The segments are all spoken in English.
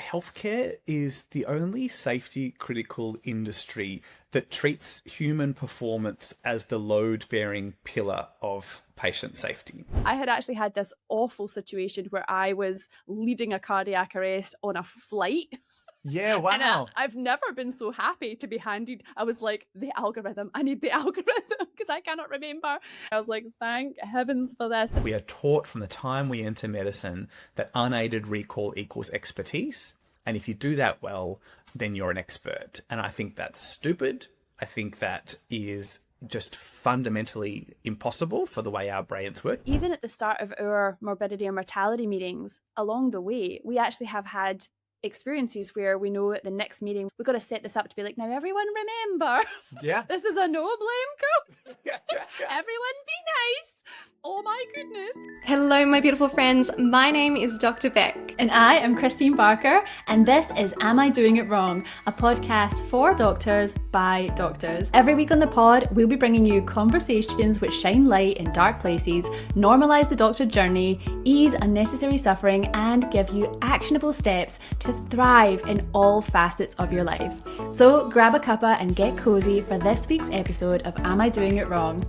healthcare is the only safety critical industry that treats human performance as the load-bearing pillar of patient safety. I had actually had this awful situation where I was leading a cardiac arrest on a flight. Yeah, wow. And I've never been so happy to be handed. I was like, the algorithm. I need the algorithm because I cannot remember. I was like, thank heavens for this. We are taught from the time we enter medicine that unaided recall equals expertise. And if you do that well, then you're an expert. And I think that's stupid. I think that is just fundamentally impossible for the way our brains work. Even at the start of our morbidity and mortality meetings, along the way, we actually have had experiences where we know at the next meeting we've got to set this up to be like, now everyone remember, this is a no blame group. Everyone be nice. Oh my goodness. Hello my beautiful friends, my name is Dr. Beck. And I am Christine Barker, and this is Am I Doing It Wrong? A podcast for doctors by doctors. Every week on the pod, we'll be bringing you conversations which shine light in dark places, normalise the doctor journey, ease unnecessary suffering, and give you actionable steps to thrive in all facets of your life. So grab a cuppa and get cozy for this week's episode of Am I Doing It Wrong?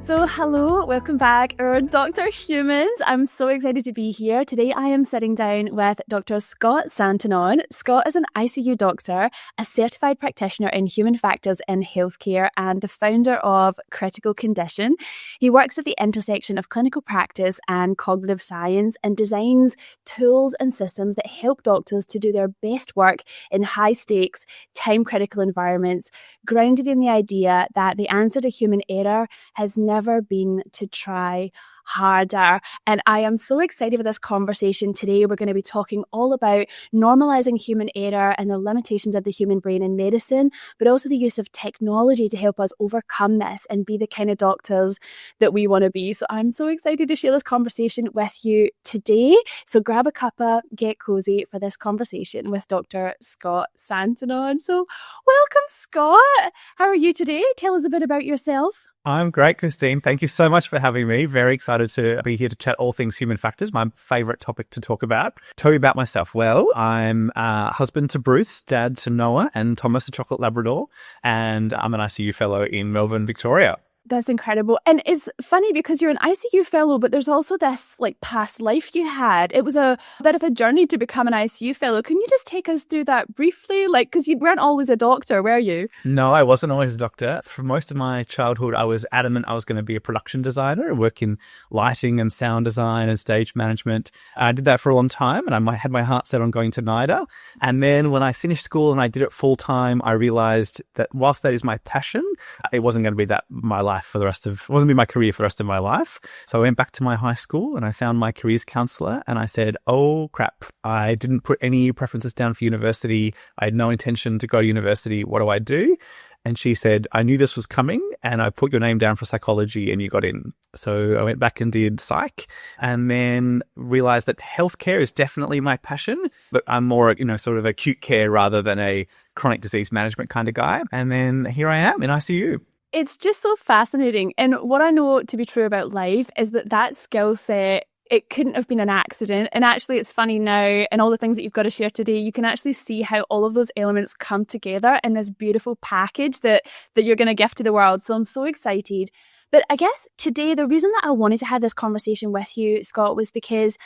So hello, welcome back, our Dr. Humans. I'm so excited to be here. Today I am sitting down with Dr. Scott Santinon. Scott is an ICU doctor, a certified practitioner in human factors in healthcare, and the founder of Critical Condition. He works at the intersection of clinical practice and cognitive science and designs tools and systems that help doctors to do their best work in high stakes, time critical environments, grounded in the idea that the answer to human error has never been to try harder. And I am so excited for this conversation today. We're going to be talking all about normalizing human error and the limitations of the human brain in medicine, but also the use of technology to help us overcome this and be the kind of doctors that we want to be. So I'm so excited to share this conversation with you today. So grab a cuppa, get cozy for this conversation with Dr. Scott Santinon. So welcome, Scott. How are you today? Tell us a bit about yourself. I'm great, Christine. Thank you so much for having me. Very excited to be here to chat all things human factors, my favorite topic to talk about. Tell you about myself. Well, I'm husband to Bruce, dad to Noah and Thomas, a chocolate Labrador, and I'm an ICU fellow in Melbourne, Victoria. That's incredible. And it's funny because you're an ICU fellow, but there's also this like past life you had. It was a bit of a journey to become an ICU fellow. Can you just take us through that briefly? Like, because you weren't always a doctor, were you? No, I wasn't always a doctor. For most of my childhood, I was adamant I was going to be a production designer and work in lighting and sound design and stage management. I did that for a long time and I had my heart set on going to NIDA. And then when I finished school and I did it full time, I realized that whilst that is my passion, it wasn't going to be that my life for the rest of, it wasn't be my career for the rest of my life. So I went back to my high school and I found my careers counselor and I said, oh crap, I didn't put any preferences down for university. I had no intention to go to university. What do I do? And she said, I knew this was coming and I put your name down for psychology and you got in. So I went back and did psych and then realized that healthcare is definitely my passion, but I'm more, sort of acute care rather than a chronic disease management kind of guy. And then here I am in ICU. It's just so fascinating. And what I know to be true about life is that skill set, it couldn't have been an accident. And actually, it's funny now, and all the things that you've got to share today, you can actually see how all of those elements come together in this beautiful package that you're going to give to the world. So I'm so excited. But I guess today, the reason that I wanted to have this conversation with you, Scott, was because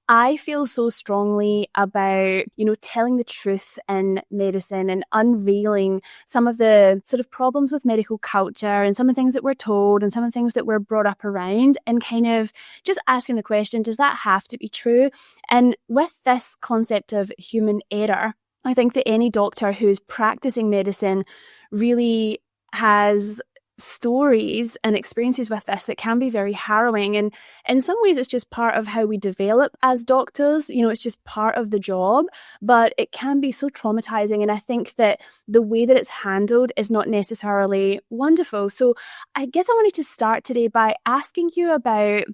I feel so strongly about, telling the truth in medicine and unveiling some of the sort of problems with medical culture and some of the things that we're told and some of the things that we're brought up around and kind of just asking the question, does that have to be true? And with this concept of human error, I think that any doctor who's practicing medicine really has stories and experiences with this that can be very harrowing, and in some ways it's just part of how we develop as doctors. It's just part of the job, but it can be so traumatizing, and I think that the way that it's handled is not necessarily wonderful. So I guess I wanted to start today by asking you about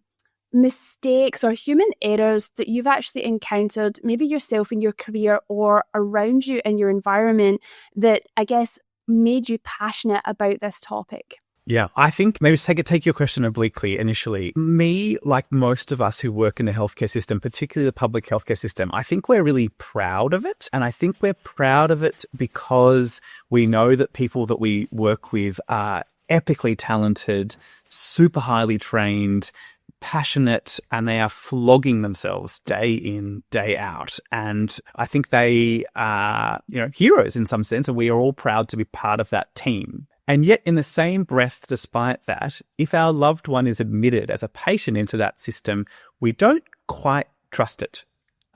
mistakes or human errors that you've actually encountered, maybe yourself in your career or around you in your environment, that I guess made you passionate about this topic. Yeah, I think maybe take your question obliquely initially. Me, like most of us who work in the healthcare system, particularly the public healthcare system, I think we're really proud of it. And I think we're proud of it because we know that people that we work with are epically talented, super highly trained, passionate, and they are flogging themselves day in, day out. And I think they are, heroes in some sense, and we are all proud to be part of that team. And yet in the same breath, despite that, if our loved one is admitted as a patient into that system, we don't quite trust it.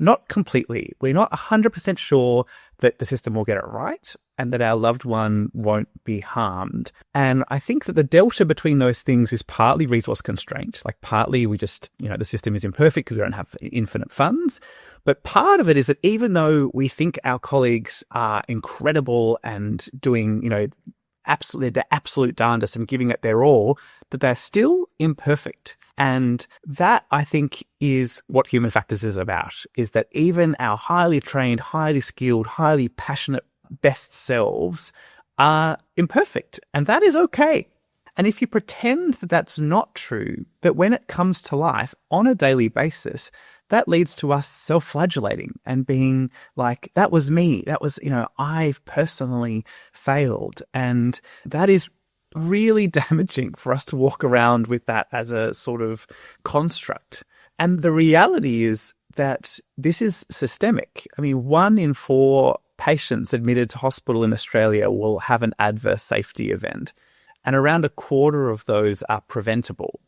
Not completely. We're not 100% sure that the system will get it right and that our loved one won't be harmed. And I think that the delta between those things is partly resource constraint. Like partly we just, the system is imperfect because we don't have infinite funds. But part of it is that even though we think our colleagues are incredible and doing, absolutely the absolute darndest and giving it their all, that they're still imperfect. And that, I think, is what human factors is about, is that even our highly trained, highly skilled, highly passionate best selves are imperfect. And that is okay. And if you pretend that that's not true, that when it comes to life on a daily basis, that leads to us self-flagellating and being like, that was me. That was, I've personally failed. And that is really damaging for us to walk around with that as a sort of construct. And the reality is that this is systemic. I mean, 1 in 4 patients admitted to hospital in Australia will have an adverse safety event, and around a quarter of those are preventable.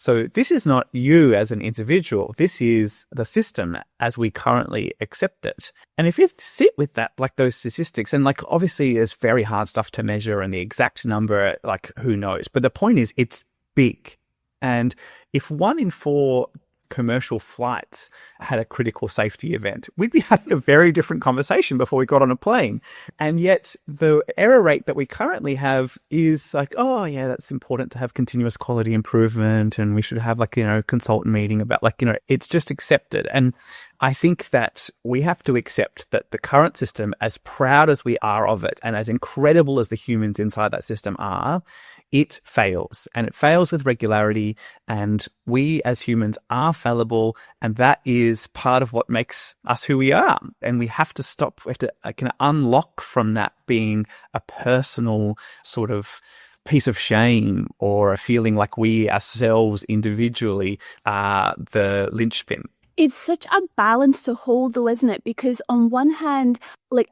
So this is not you as an individual. This is the system as we currently accept it. And if you sit with that, like those statistics, and like obviously there's very hard stuff to measure and the exact number, like who knows? But the point is it's big. And if 1 in 4 commercial flights had a critical safety event, we'd be having a very different conversation before we got on a plane. And yet the error rate that we currently have is like, oh yeah, that's important to have continuous quality improvement. And we should have consultant meeting about it's just accepted. And I think that we have to accept that the current system, as proud as we are of it and as incredible as the humans inside that system are, it fails, and it fails with regularity, and we as humans are fallible, and that is part of what makes us who we are. And we have to stop, we have to kind of unlock from that being a personal sort of piece of shame or a feeling like we ourselves individually are the linchpin. It's such a balance to hold though, isn't it? Because on one hand,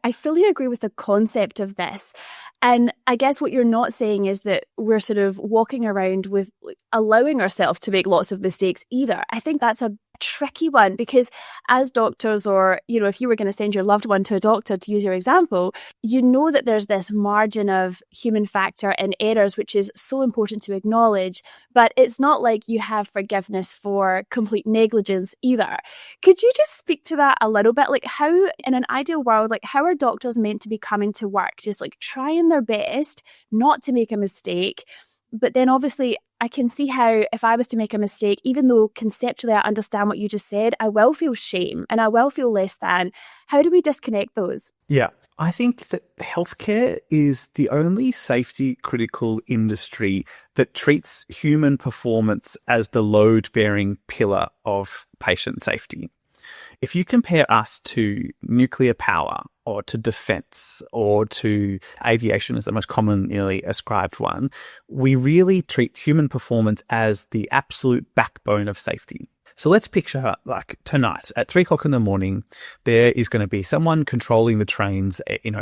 I fully agree with the concept of this. And I guess what you're not saying is that we're sort of walking around with allowing ourselves to make lots of mistakes either. I think that's a tricky one because as doctors, or, if you were going to send your loved one to a doctor, to use your example, that there's this margin of human factor and errors, which is so important to acknowledge. But it's not like you have forgiveness for complete negligence either. Could you just speak to that a little bit? How, in an ideal world, how are doctors meant to be coming to work? Just trying their best not to make a mistake. But then obviously I can see how if I was to make a mistake, even though conceptually I understand what you just said, I will feel shame and I will feel less than. How do we disconnect those? Yeah, I think that healthcare is the only safety critical industry that treats human performance as the load-bearing pillar of patient safety. If you compare us to nuclear power or to defense or to aviation as the most commonly ascribed one, we really treat human performance as the absolute backbone of safety. So let's picture tonight at 3:00 in the morning, there is going to be someone controlling the trains,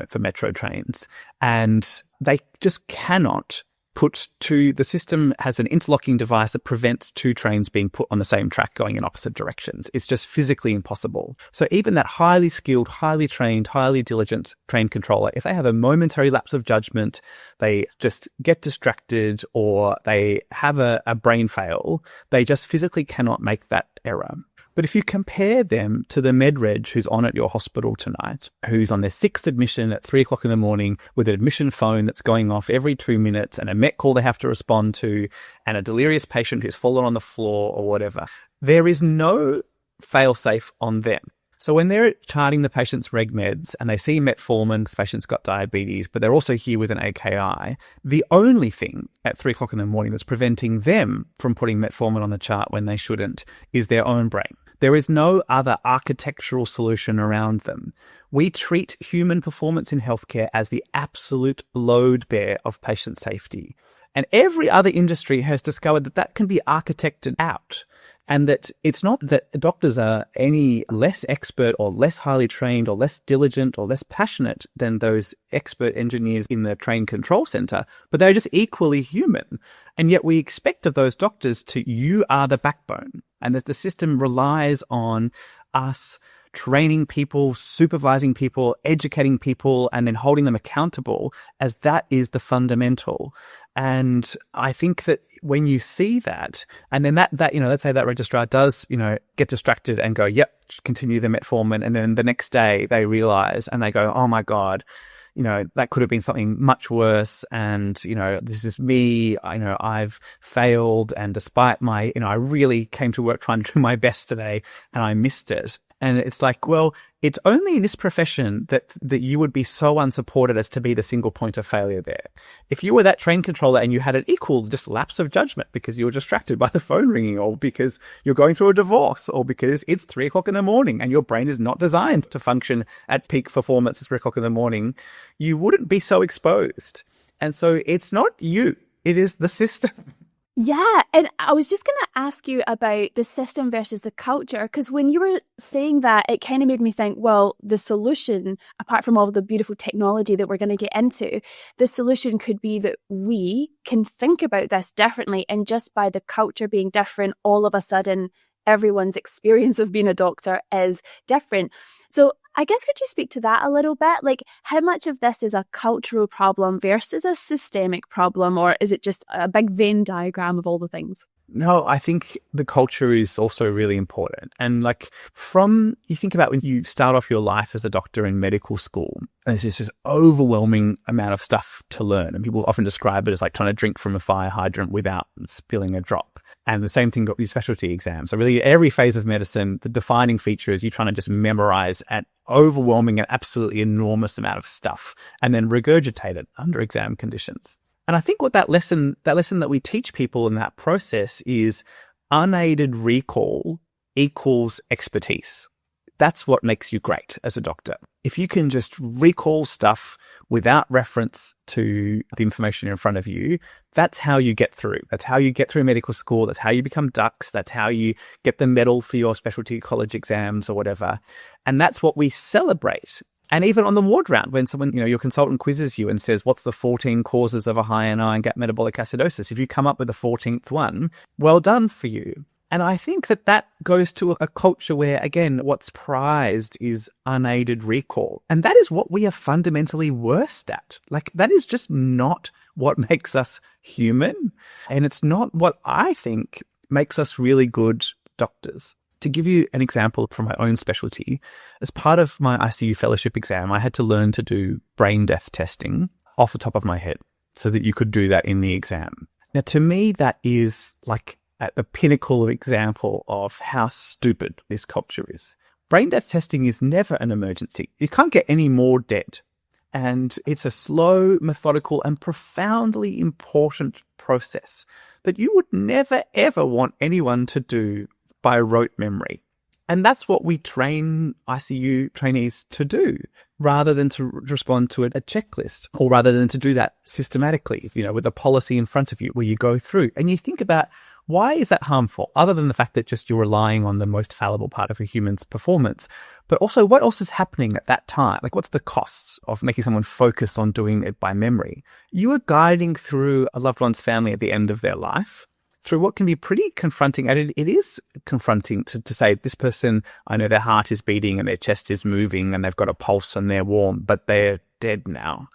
for metro trains, and they just cannot the system has an interlocking device that prevents 2 trains being put on the same track going in opposite directions. It's just physically impossible. So even that highly skilled, highly trained, highly diligent train controller, if they have a momentary lapse of judgment, they just get distracted or they have a brain fail, they just physically cannot make that error. But if you compare them to the med-reg who's on at your hospital tonight, who's on their 6th admission at 3:00 in the morning with an admission phone that's going off every 2 minutes and a met call they have to respond to and a delirious patient who's fallen on the floor or whatever, there is no fail-safe on them. So when they're charting the patient's reg meds and they see metformin, the patient's got diabetes, but they're also here with an AKI, the only thing at 3 o'clock in the morning that's preventing them from putting metformin on the chart when they shouldn't is their own brain. There is no other architectural solution around them. We treat human performance in healthcare as the absolute load bear of patient safety. And every other industry has discovered that that can be architected out. And that it's not that doctors are any less expert or less highly trained or less diligent or less passionate than those expert engineers in the train control center, but they're just equally human. And yet we expect of those doctors you are the backbone, and that the system relies on us training people, supervising people, educating people, and then holding them accountable as that is the fundamental. And I think that when you see that, and then that let's say that registrar does, get distracted and go, yep, continue the metformin. And then the next day they realize and they go, oh my God, that could have been something much worse. And, this is me, I've failed. And despite my, I really came to work trying to do my best today and I missed it. And it's like, well, it's only in this profession that you would be so unsupported as to be the single point of failure there. If you were that train controller and you had an equal just lapse of judgment because you were distracted by the phone ringing, or because you're going through a divorce, or because it's 3 o'clock in the morning and your brain is not designed to function at peak performance at 3 o'clock in the morning, you wouldn't be so exposed. And so it's not you, it is the system. Yeah, and I was just going to ask you about the system versus the culture, because when you were saying that, it kind of made me think, well, the solution, apart from all the beautiful technology that we're going to get into, the solution could be that we can think about this differently, and just by the culture being different, all of a sudden, everyone's experience of being a doctor is different. So I guess could you speak to that a little bit? Like, how much of this is a cultural problem versus a systemic problem, or is it just a big Venn diagram of all the things? No, I think the culture is also really important. And you think about when you start off your life as a doctor in medical school, and there's this overwhelming amount of stuff to learn. And people often describe it as like trying to drink from a fire hydrant without spilling a drop. And the same thing got these specialty exams. So really every phase of medicine, the defining feature is you trying to just memorize an overwhelming and absolutely enormous amount of stuff and then regurgitate it under exam conditions. And I think what that lesson that we teach people in that process is unaided recall equals expertise. That's what makes you great as a doctor. If you can just recall stuff without reference to the information in front of you, that's how you get through. That's how you get through medical school. That's how you become ducks. That's how you get the medal for your specialty college exams or whatever. And that's what we celebrate. And even on the ward round, when someone, your consultant quizzes you and says, what's the 14 causes of a high NI and gut metabolic acidosis? If you come up with the 14th one, well done for you. And I think that goes to a culture where, again, what's prized is unaided recall. And that is what we are fundamentally worst at. That is just not what makes us human. And it's not what I think makes us really good doctors. To give you an example from my own specialty, as part of my ICU fellowship exam, I had to learn to do brain death testing off the top of my head so that you could do that in the exam. Now, to me, that is at the pinnacle of example of how stupid this culture is. Brain death testing is never an emergency. You can't get any more dead. And it's a slow, methodical, and profoundly important process that you would never, ever want anyone to do by rote memory. And that's what we train ICU trainees to do, rather than to respond to a checklist, or rather than to do that systematically, with a policy in front of you where you go through. And you think about, why is that harmful? Other than the fact that just you're relying on the most fallible part of a human's performance, but also what else is happening at that time? What's the costs of making someone focus on doing it by memory? You are guiding through a loved one's family at the end of their life, through what can be pretty confronting. And it is confronting to say, this person, I know their heart is beating and their chest is moving and they've got a pulse and they're warm, but they're dead now.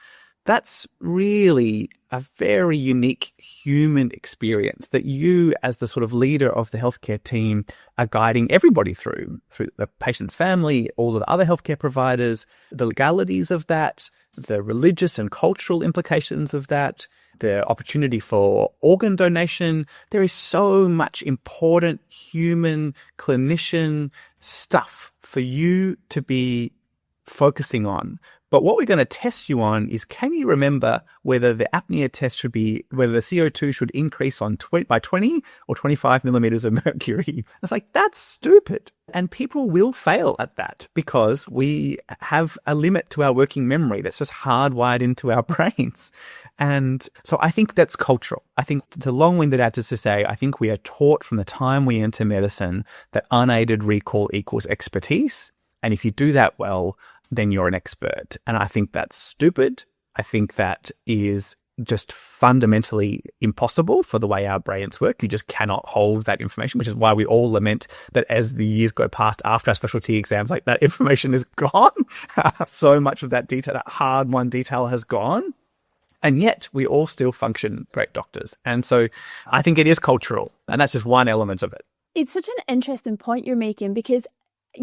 That's really a very unique human experience that you, as the sort of leader of the healthcare team, are guiding everybody through the patient's family, all of the other healthcare providers, the legalities of that, the religious and cultural implications of that, the opportunity for organ donation. There is so much important human clinician stuff for you to be focusing on. But what we're going to test you on is, can you remember whether the apnea test should be, whether the CO2 should increase by 20 or 25 millimeters of mercury? It's like, that's stupid. And people will fail at that because we have a limit to our working memory that's just hardwired into our brains. And so I think that's cultural. I think the long-winded answer is to say, I think we are taught from the time we enter medicine that unaided recall equals expertise. And if you do that well, then you're an expert. And I think that's stupid. I think that is just fundamentally impossible for the way our brains work. You just cannot hold that information, which is why we all lament that as the years go past after our specialty exams, like that information is gone. So much of that detail, that hard-won detail has gone. And yet we all still function great doctors. And so I think it is cultural. And that's just one element of it. It's such an interesting point you're making because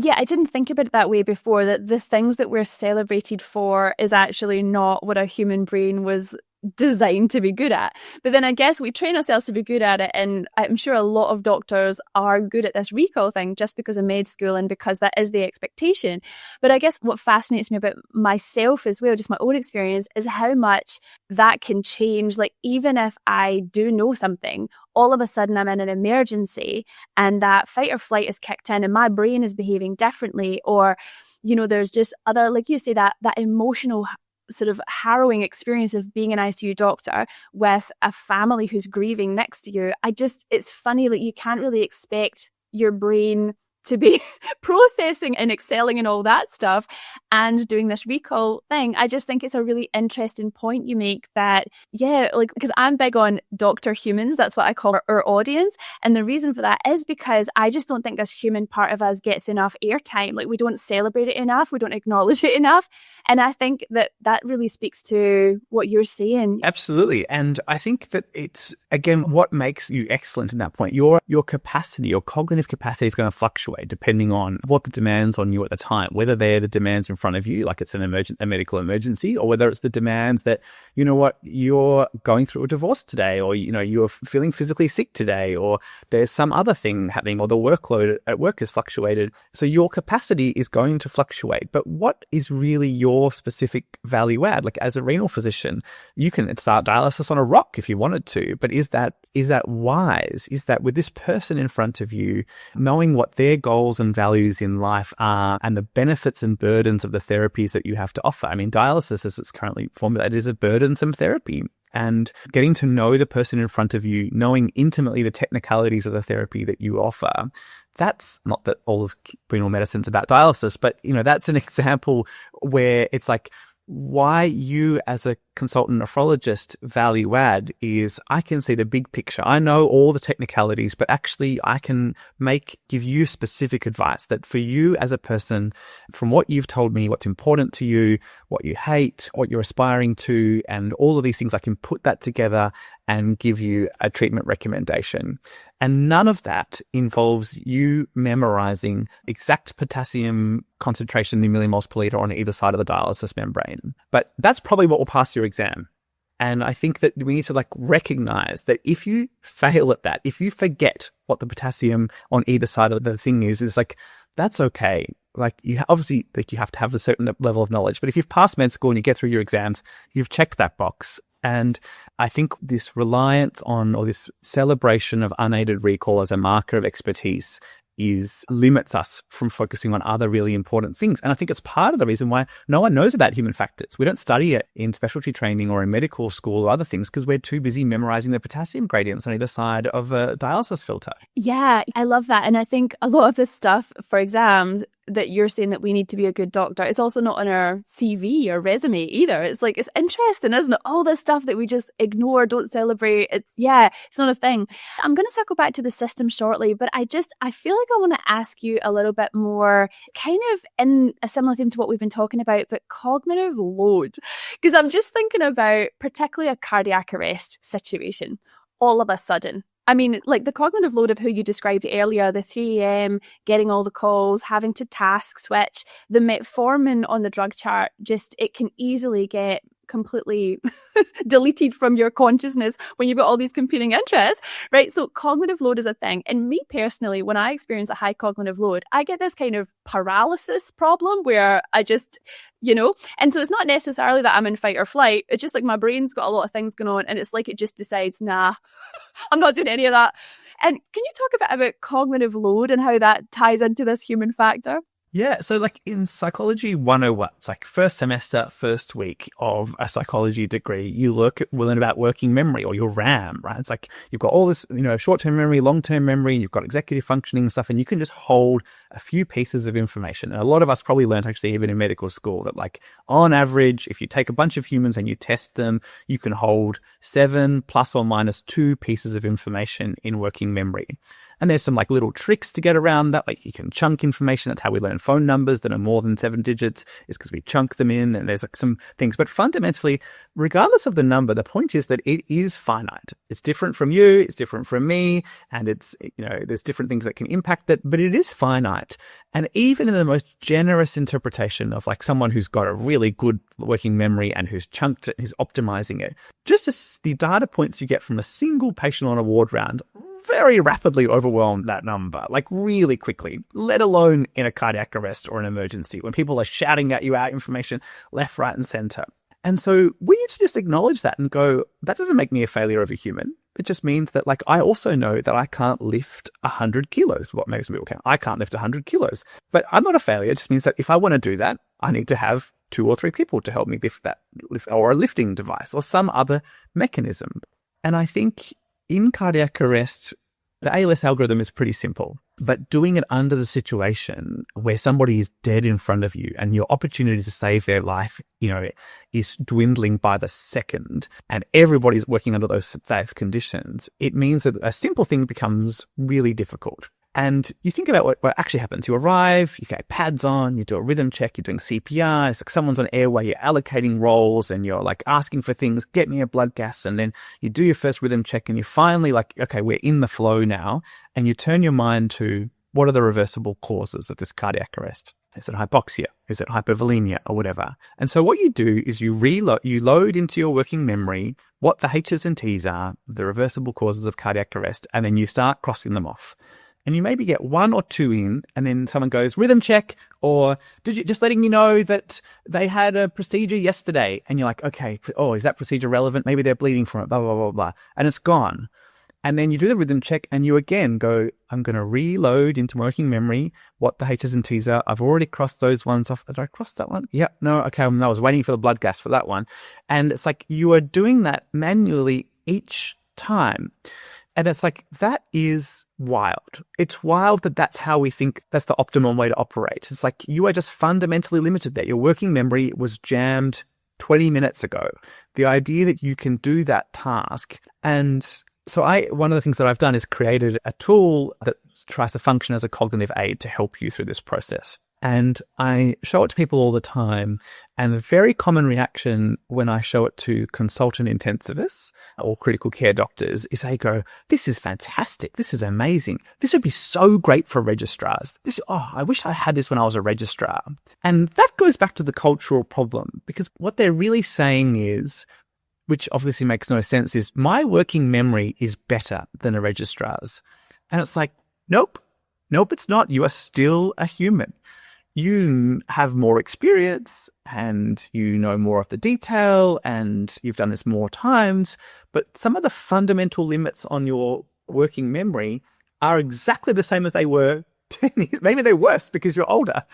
I didn't think about it that way before, that the things that we're celebrated for is actually not what a human brain was designed to be good at. But then I guess we train ourselves to be good at it, and I'm sure a lot of doctors are good at this recall thing just because of med school and because that is the expectation. But I guess what fascinates me about myself as well, just my own experience, is how much that can change. Like, even if I do know something, all of a sudden I'm in an emergency and that fight or flight is kicked in and my brain is behaving differently, or, there's just other, like you say, that emotional sort of harrowing experience of being an ICU doctor with a family who's grieving next to you. It's funny that you can't really expect your brain to be processing and excelling and all that stuff and doing this recall thing. I just think it's a really interesting point you make that, because I'm big on doctor humans. That's what I call our audience. And the reason for that is because I just don't think this human part of us gets enough airtime. Like, we don't celebrate it enough. We don't acknowledge it enough. And I think that really speaks to what you're saying. Absolutely. And I think that it's, again, what makes you excellent in that point. Your capacity, your cognitive capacity is going to fluctuate depending on what the demands on you at the time, whether they're the demands in front of you, like it's a medical emergency, or whether it's the demands that, you're going through a divorce today, or, you're feeling physically sick today, or there's some other thing happening, or the workload at work has fluctuated. So your capacity is going to fluctuate. But what is really your specific value add? Like, as a renal physician, you can start dialysis on a rock if you wanted to, but is that wise? Is that, with this person in front of you, knowing what their goals and values in life are and the benefits and burdens of the therapies that you have to offer? I mean, dialysis, as it's currently formulated, is a burdensome therapy. And getting to know the person in front of you, knowing intimately the technicalities of the therapy that you offer, that's not that all of renal medicine's about dialysis, but, that's an example where it's like, why you as a consultant nephrologist value add is, I can see the big picture. I know all the technicalities, but actually I can give you specific advice that for you as a person, from what you've told me, what's important to you, what you hate, what you're aspiring to, and all of these things, I can put that together and give you a treatment recommendation. And none of that involves you memorizing exact potassium concentration in millimoles per liter on either side of the dialysis membrane. But that's probably what will pass your exam. And I think that we need to recognize that if you fail at that, if you forget what the potassium on either side of the thing is that's okay. You obviously, you have to have a certain level of knowledge, but if you've passed med school and you get through your exams, you've checked that box. And I think this reliance on, or this celebration of unaided recall as a marker of expertise limits us from focusing on other really important things. And I think it's part of the reason why no one knows about human factors. We don't study it in specialty training or in medical school or other things because we're too busy memorizing the potassium gradients on either side of a dialysis filter. Yeah, I love that. And I think a lot of this stuff for exams that you're saying that we need to be a good doctor, it's also not on our CV or resume either. It's it's interesting, isn't it? All this stuff that we just ignore, don't celebrate. It's not a thing. I'm going to circle back to the system shortly, but I feel like I want to ask you a little bit more, kind of in a similar theme to what we've been talking about, but cognitive load. Because I'm just thinking about particularly a cardiac arrest situation. All of a sudden, I mean, the cognitive load of who you described earlier, the 3 a.m., getting all the calls, having to task switch, the metformin on the drug chart, it can easily get completely deleted from your consciousness when you've got all these competing interests, right? So cognitive load is a thing. And me personally, when I experience a high cognitive load, I get this kind of paralysis problem where I just, and so it's not necessarily that I'm in fight or flight. It's just like my brain's got a lot of things going on and it's like it just decides, nah, I'm not doing any of that. And can you talk a bit about cognitive load and how that ties into this human factor? Yeah, so like in Psychology 101, it's like first semester, first week of a psychology degree, you learn about working memory, or your RAM, right? It's like you've got all this, short-term memory, long-term memory, you've got executive functioning and stuff, and you can just hold a few pieces of information. And a lot of us probably learned, actually, even in medical school, that like on average, if you take a bunch of humans and you test them, you can hold 7 plus or minus 2 pieces of information in working memory. And there's some like little tricks to get around that. Like you can chunk information. That's how we learn phone numbers that are more than 7 digits, is because we chunk them in, and there's like some things. But fundamentally, regardless of the number, the point is that it is finite. It's different from you. It's different from me. And it's, there's different things that can impact it, but it is finite. And even in the most generous interpretation of like someone who's got a really good working memory and who's chunked it, who's optimizing it, just as the data points you get from a single patient on a ward round very rapidly overwhelm that number, like really quickly, let alone in a cardiac arrest or an emergency when people are shouting at you out information left, right, and center. And so we need to just acknowledge that and go, that doesn't make me a failure of a human. It just means that like I also know that I can't lift 100 kilos. What makes me okay? I can't lift 100 kilos, but I'm not a failure. It just means that if I want to do that, I need to have 2 or 3 people to help me lift that, or a lifting device or some other mechanism. And I think in cardiac arrest, the ALS algorithm is pretty simple, but doing it under the situation where somebody is dead in front of you and your opportunity to save their life, is dwindling by the second, and everybody's working under those conditions, it means that a simple thing becomes really difficult. And you think about what actually happens. You arrive, you get pads on, you do a rhythm check, you're doing CPR, it's like someone's on airway, you're allocating roles and you're like asking for things, get me a blood gas, and then you do your first rhythm check and you're finally like, okay, we're in the flow now, and you turn your mind to what are the reversible causes of this cardiac arrest? Is it hypoxia? Is it hypovolemia or whatever? And so what you do is you load into your working memory what the H's and T's are, the reversible causes of cardiac arrest, and then you start crossing them off. And you maybe get 1 or 2 in, and then someone goes, rhythm check, or just letting you know that they had a procedure yesterday. And you're like, okay, is that procedure relevant? Maybe they're bleeding from it, blah, blah, blah, blah. And it's gone. And then you do the rhythm check and you again go, I'm going to reload into working memory what the H's and T's are. I've already crossed those ones off. Did I cross that one? Yeah, no, okay. I was waiting for the blood gas for that one. And it's like you are doing that manually each time. And it's like, that is wild. It's wild that that's how we think that's the optimum way to operate. It's like you are just fundamentally limited there. Your working memory was jammed 20 minutes ago. The idea that you can do that task. And so one of the things that I've done is created a tool that tries to function as a cognitive aid to help you through this process. And I show it to people all the time. And the very common reaction when I show it to consultant intensivists or critical care doctors is they go, this is fantastic. This is amazing. This would be so great for registrars. I wish I had this when I was a registrar. And that goes back to the cultural problem, because what they're really saying is, which obviously makes no sense, is my working memory is better than a registrar's. And it's like, nope, it's not. You are still a human. You have more experience and you know more of the detail and you've done this more times, but some of the fundamental limits on your working memory are exactly the same as they were 10 years. Maybe they're worse because you're older,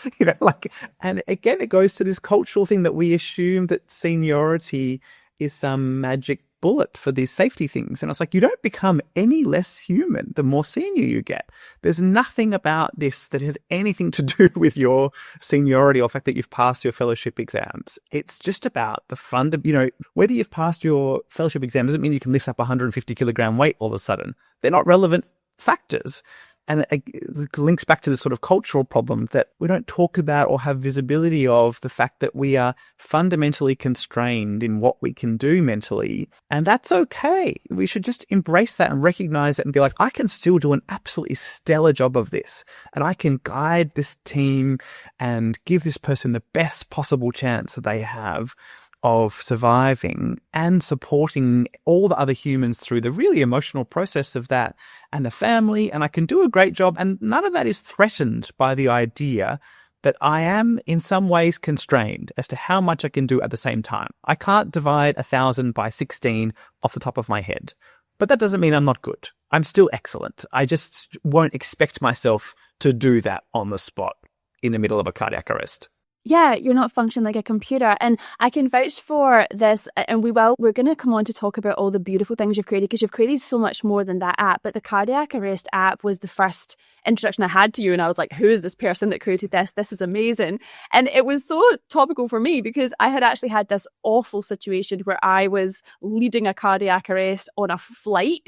and again, it goes to this cultural thing that we assume that seniority is some magic bullet for these safety things. And it's like, you don't become any less human the more senior you get. There's nothing about this that has anything to do with your seniority or the fact that you've passed your fellowship exams. It's just about the whether you've passed your fellowship exam doesn't mean you can lift up 150 kilogram weight all of a sudden. They're not relevant factors. And it links back to this sort of cultural problem that we don't talk about or have visibility of the fact that we are fundamentally constrained in what we can do mentally. And that's okay. We should just embrace that and recognize it and be like, I can still do an absolutely stellar job of this. And I can guide this team and give this person the best possible chance that they have of surviving and supporting all the other humans through the really emotional process of that and the family. And I can do a great job. And none of that is threatened by the idea that I am in some ways constrained as to how much I can do at the same time. I can't divide 1,000 by 16 off the top of my head, but that doesn't mean I'm not good. I'm still excellent. I just won't expect myself to do that on the spot in the middle of a cardiac arrest. Yeah, you're not functioning like a computer. And I can vouch for this. And we're going to come on to talk about all the beautiful things you've created, because you've created so much more than that app. But the cardiac arrest app was the first introduction I had to you. And I was like, who is this person that created this? This is amazing. And it was so topical for me because I had actually had this awful situation where I was leading a cardiac arrest on a flight.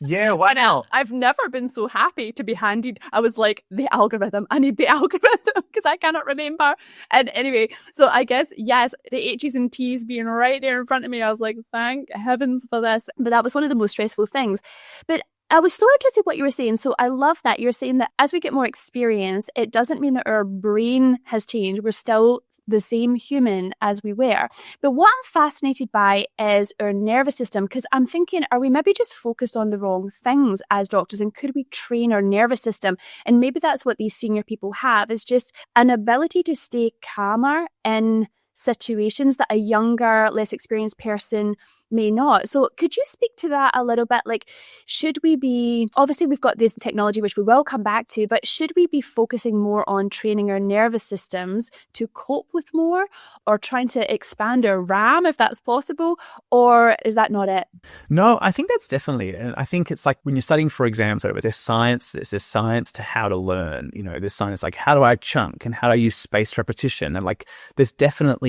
Yeah, why now? I've never been so happy to be handed. I was like, the algorithm. I need the algorithm because I cannot remember. And anyway, so I guess, yes, the H's and T's being right there in front of me, I was like, thank heavens for this. But that was one of the most stressful things. But I was so interested in what you were saying. So I love that you're saying that as we get more experience, it doesn't mean that our brain has changed. We're still the same human as we were. But what I'm fascinated by is our nervous system, because I'm thinking, are we maybe just focused on the wrong things as doctors, and could we train our nervous system? And maybe that's what these senior people have, is just an ability to stay calmer in situations that a younger, less experienced person may not. So could you speak to that a little bit? Like, should we be, obviously we've got this technology, which we will come back to, but should we be focusing more on training our nervous systems to cope with more, or trying to expand our RAM if that's possible? Or is that not it? No, I think that's definitely it. I think it's like when you're studying for exams, there's science to how to learn, there's science like how do I chunk and how do I use spaced repetition? And like, there's definitely,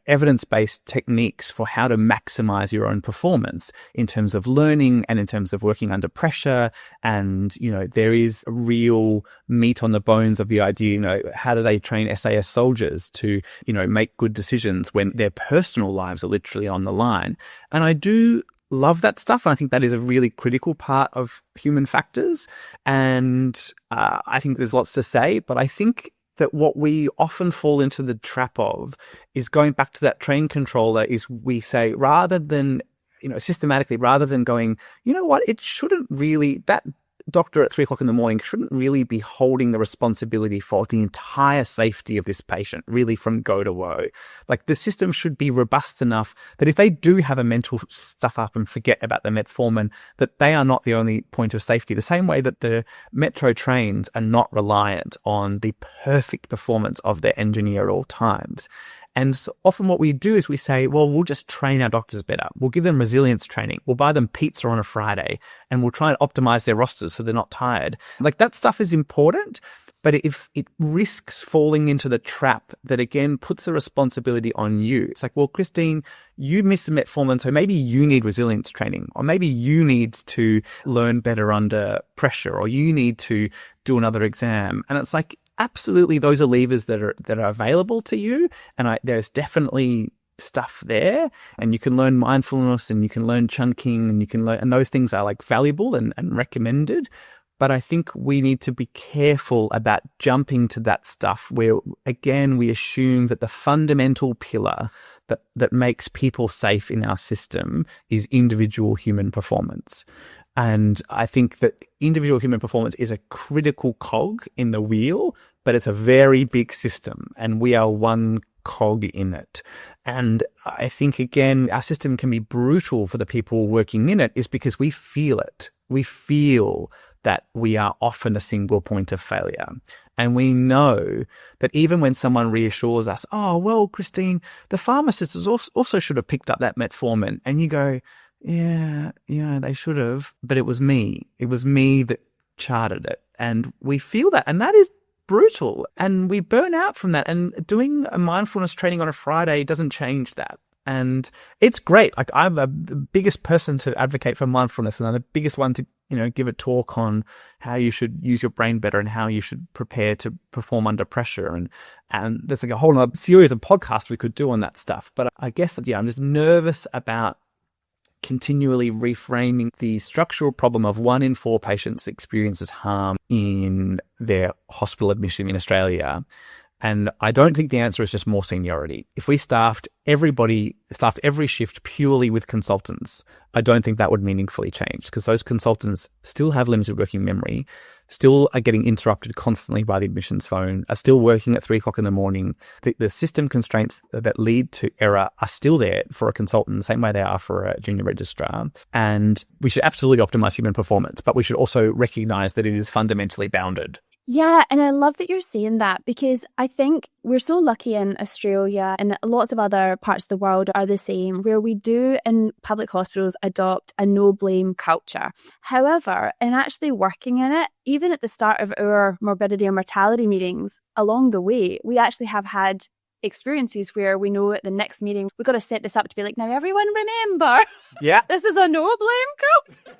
evidence-based techniques for how to maximize your own performance in terms of learning and in terms of working under pressure. And, there is real meat on the bones of the idea, how do they train SAS soldiers to, make good decisions when their personal lives are literally on the line? And I do love that stuff. And I think that is a really critical part of human factors. And I think there's lots to say, but I think that what we often fall into the trap of is going back to that train controller, is we say, rather than, systematically, rather than going, it shouldn't really, that doctor at 3:00 in the morning shouldn't really be holding the responsibility for the entire safety of this patient, really from go to woe. Like, the system should be robust enough that if they do have a mental stuff up and forget about the metformin, that they are not the only point of safety. The same way that the metro trains are not reliant on the perfect performance of their engineer at all times. And so often what we do is we say, well, we'll just train our doctors better. We'll give them resilience training. We'll buy them pizza on a Friday, and we'll try and optimize their rosters so they're not tired. Like, that stuff is important, but if it risks falling into the trap that, again, puts the responsibility on you. It's like, well, Christine, you missed the metformin, so maybe you need resilience training, or maybe you need to learn better under pressure, or you need to do another exam. And it's like, absolutely, those are levers that are available to you. And there's definitely stuff there, and you can learn mindfulness, and you can learn chunking, and you can learn, and those things are like valuable and recommended. But I think we need to be careful about jumping to that stuff where, again, we assume that the fundamental pillar that makes people safe in our system is individual human performance. And I think that individual human performance is a critical cog in the wheel, but it's a very big system, and we are one cog in it. And I think, again, our system can be brutal for the people working in it is because we feel it. We feel that we are often a single point of failure. And we know that even when someone reassures us, oh, well, Christine, the pharmacist also should have picked up that metformin. And you go, yeah, they should have, but it was me. It was me that charted it. And we feel that, and that is brutal. And we burn out from that. And doing a mindfulness training on a Friday doesn't change that. And it's great. Like, I'm the biggest person to advocate for mindfulness, and I'm the biggest one to, give a talk on how you should use your brain better and how you should prepare to perform under pressure. And there's like a whole other series of podcasts we could do on that stuff. But I guess that, I'm just nervous about continually reframing the structural problem of 1 in 4 patients experiences harm in their hospital admission in Australia And I don't think the answer is just more seniority. If we staffed every shift purely with consultants, I don't think that would meaningfully change, because those consultants still have limited working memory, still are getting interrupted constantly by the admissions phone, are still working at 3 o'clock in the morning. The system constraints that lead to error are still there for a consultant, the same way they are for a junior registrar. And we should absolutely optimize human performance, but we should also recognize that it is fundamentally bounded. Yeah, and I love that you're saying that, because I think we're so lucky in Australia, and lots of other parts of the world are the same, where we do in public hospitals adopt a no-blame culture. However, in actually working in it, even at the start of our morbidity and mortality meetings, along the way, we actually have had experiences where we know at the next meeting, we've got to set this up to be like, now everyone remember, this is a no-blame culture.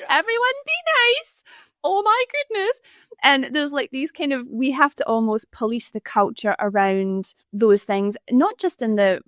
Everyone be nice. Oh my goodness. And there's like these kind of, we have to almost police the culture around those things, not just in the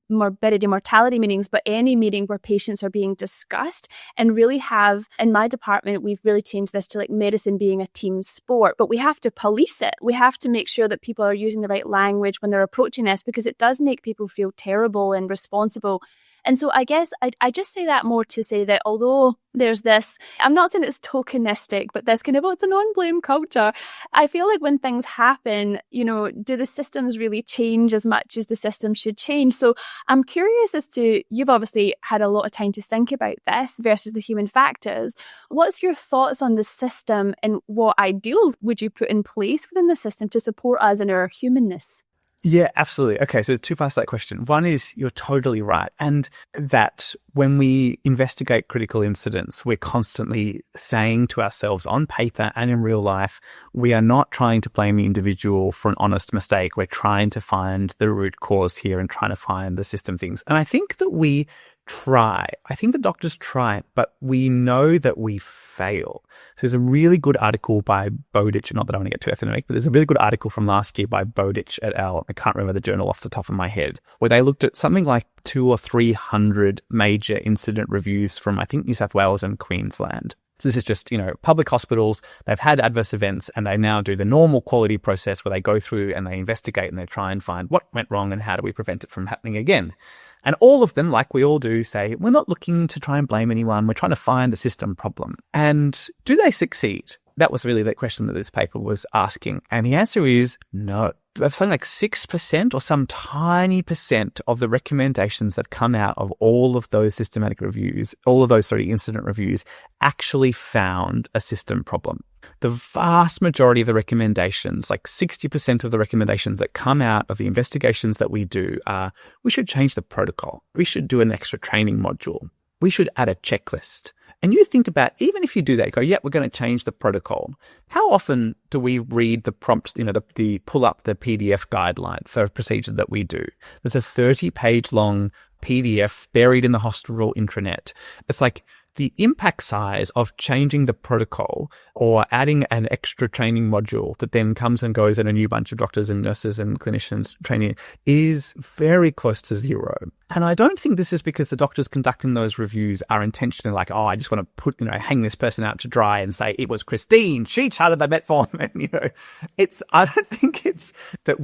morbidity, mortality meetings, but any meeting where patients are being discussed, and really have, in my department, we've really changed this to like medicine being a team sport, but we have to police it. We have to make sure that people are using the right language when they're approaching this, because it does make people feel terrible and responsible. And so I guess I just say that more to say that although there's this, I'm not saying it's tokenistic, but this kind of, it's a non-blame culture. I feel like when things happen, do the systems really change as much as the system should change? So I'm curious as to, you've obviously had a lot of time to think about this versus the human factors. What's your thoughts on the system, and what ideals would you put in place within the system to support us in our humanness? Yeah, absolutely. Okay, so two parts to that question. One is, you're totally right. And that when we investigate critical incidents, we're constantly saying to ourselves on paper and in real life, we are not trying to blame the individual for an honest mistake. We're trying to find the root cause here and trying to find the system things. And I think that we try. I think the doctors try, but we know that we fail. So there's a really good article by Bowditch, not that I want to get too academic, but there's a really good article from last year by Bowditch et al. I can't remember the journal off the top of my head, where they looked at something like 200 or 300 major incident reviews from, I think, New South Wales and Queensland. So this is just, public hospitals, they've had adverse events, and they now do the normal quality process where they go through and they investigate and they try and find what went wrong and how do we prevent it from happening again. And all of them, like we all do, say, we're not looking to try and blame anyone. We're trying to find the system problem. And do they succeed? That was really the question that this paper was asking. And the answer is no. Something like 6% or some tiny percent of the recommendations that come out of all of those systematic reviews, incident reviews, actually found a system problem. The vast majority of the recommendations, like 60% of the recommendations that come out of the investigations that we do are, we should change the protocol. We should do an extra training module. We should add a checklist. And you think about, even if you do that, you go, yeah, we're going to change the protocol. How often do we read the prompts, the pull up the PDF guideline for a procedure that we do? There's a 30-page long PDF buried in the hospital intranet. It's like the impact size of changing the protocol or adding an extra training module that then comes and goes and a new bunch of doctors and nurses and clinicians training is very close to zero. And I don't think this is because the doctors conducting those reviews are intentionally like, oh, I just want to hang this person out to dry and say it was Christine, she charted the metformin. I don't think it's that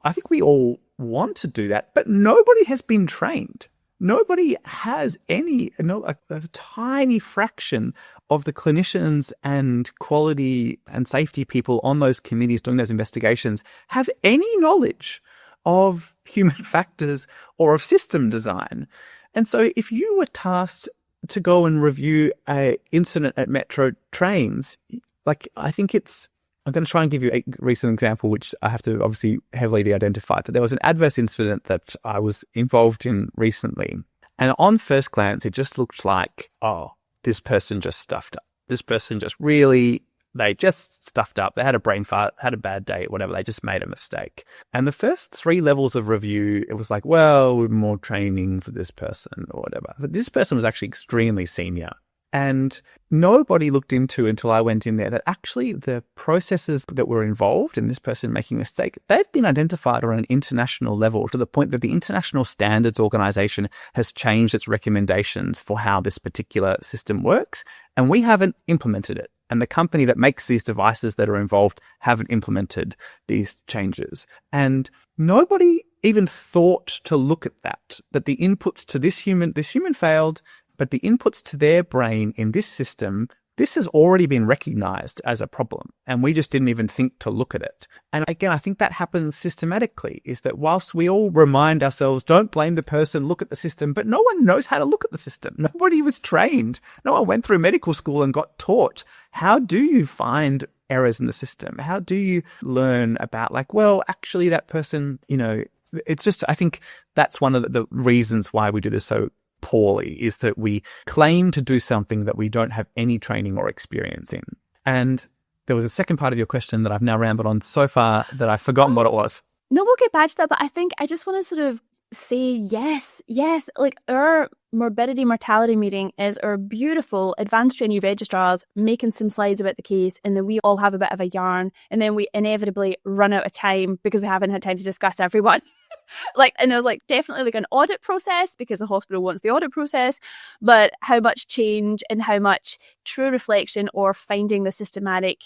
I think we all want to do that, but nobody has been trained. Nobody has a tiny fraction of the clinicians and quality and safety people on those committees doing those investigations have any knowledge of human factors or of system design. And so if you were tasked to go and review an incident at Metro trains, I think I'm going to try and give you a recent example, which I have to obviously heavily de-identify, but there was an adverse incident that I was involved in recently. And on first glance, it just looked like, oh, this person just stuffed up. This person they just stuffed up. They had a brain fart, had a bad day, whatever. They just made a mistake. And the first 3 levels of review, it was like, well, more training for this person or whatever. But this person was actually extremely senior. And nobody looked into until I went in there that actually the processes that were involved in this person making a mistake, they've been identified on an international level to the point that the International Standards Organization has changed its recommendations for how this particular system works. And we haven't implemented it. And the company that makes these devices that are involved haven't implemented these changes. And nobody even thought to look at that the inputs to this human failed, but the inputs to their brain in this system, this has already been recognized as a problem. And we just didn't even think to look at it. And again, I think that happens systematically, is that whilst we all remind ourselves, don't blame the person, look at the system, but no one knows how to look at the system. Nobody was trained. No one went through medical school and got taught. How do you find errors in the system? How do you learn about actually that person, it's just, I think that's one of the reasons why we do this so poorly, is that we claim to do something that we don't have any training or experience in. And there was a second part of your question that I've now rambled on so far that I've forgotten what it was. No, we'll get back to that, but I think I just want to sort of say yes. Like our morbidity mortality meeting is our beautiful advanced trainee registrars making some slides about the case, and then we all have a bit of a yarn, and then we inevitably run out of time because we haven't had time to discuss everyone. And there's definitely an audit process because the hospital wants the audit process, but how much change and how much true reflection or finding the systematic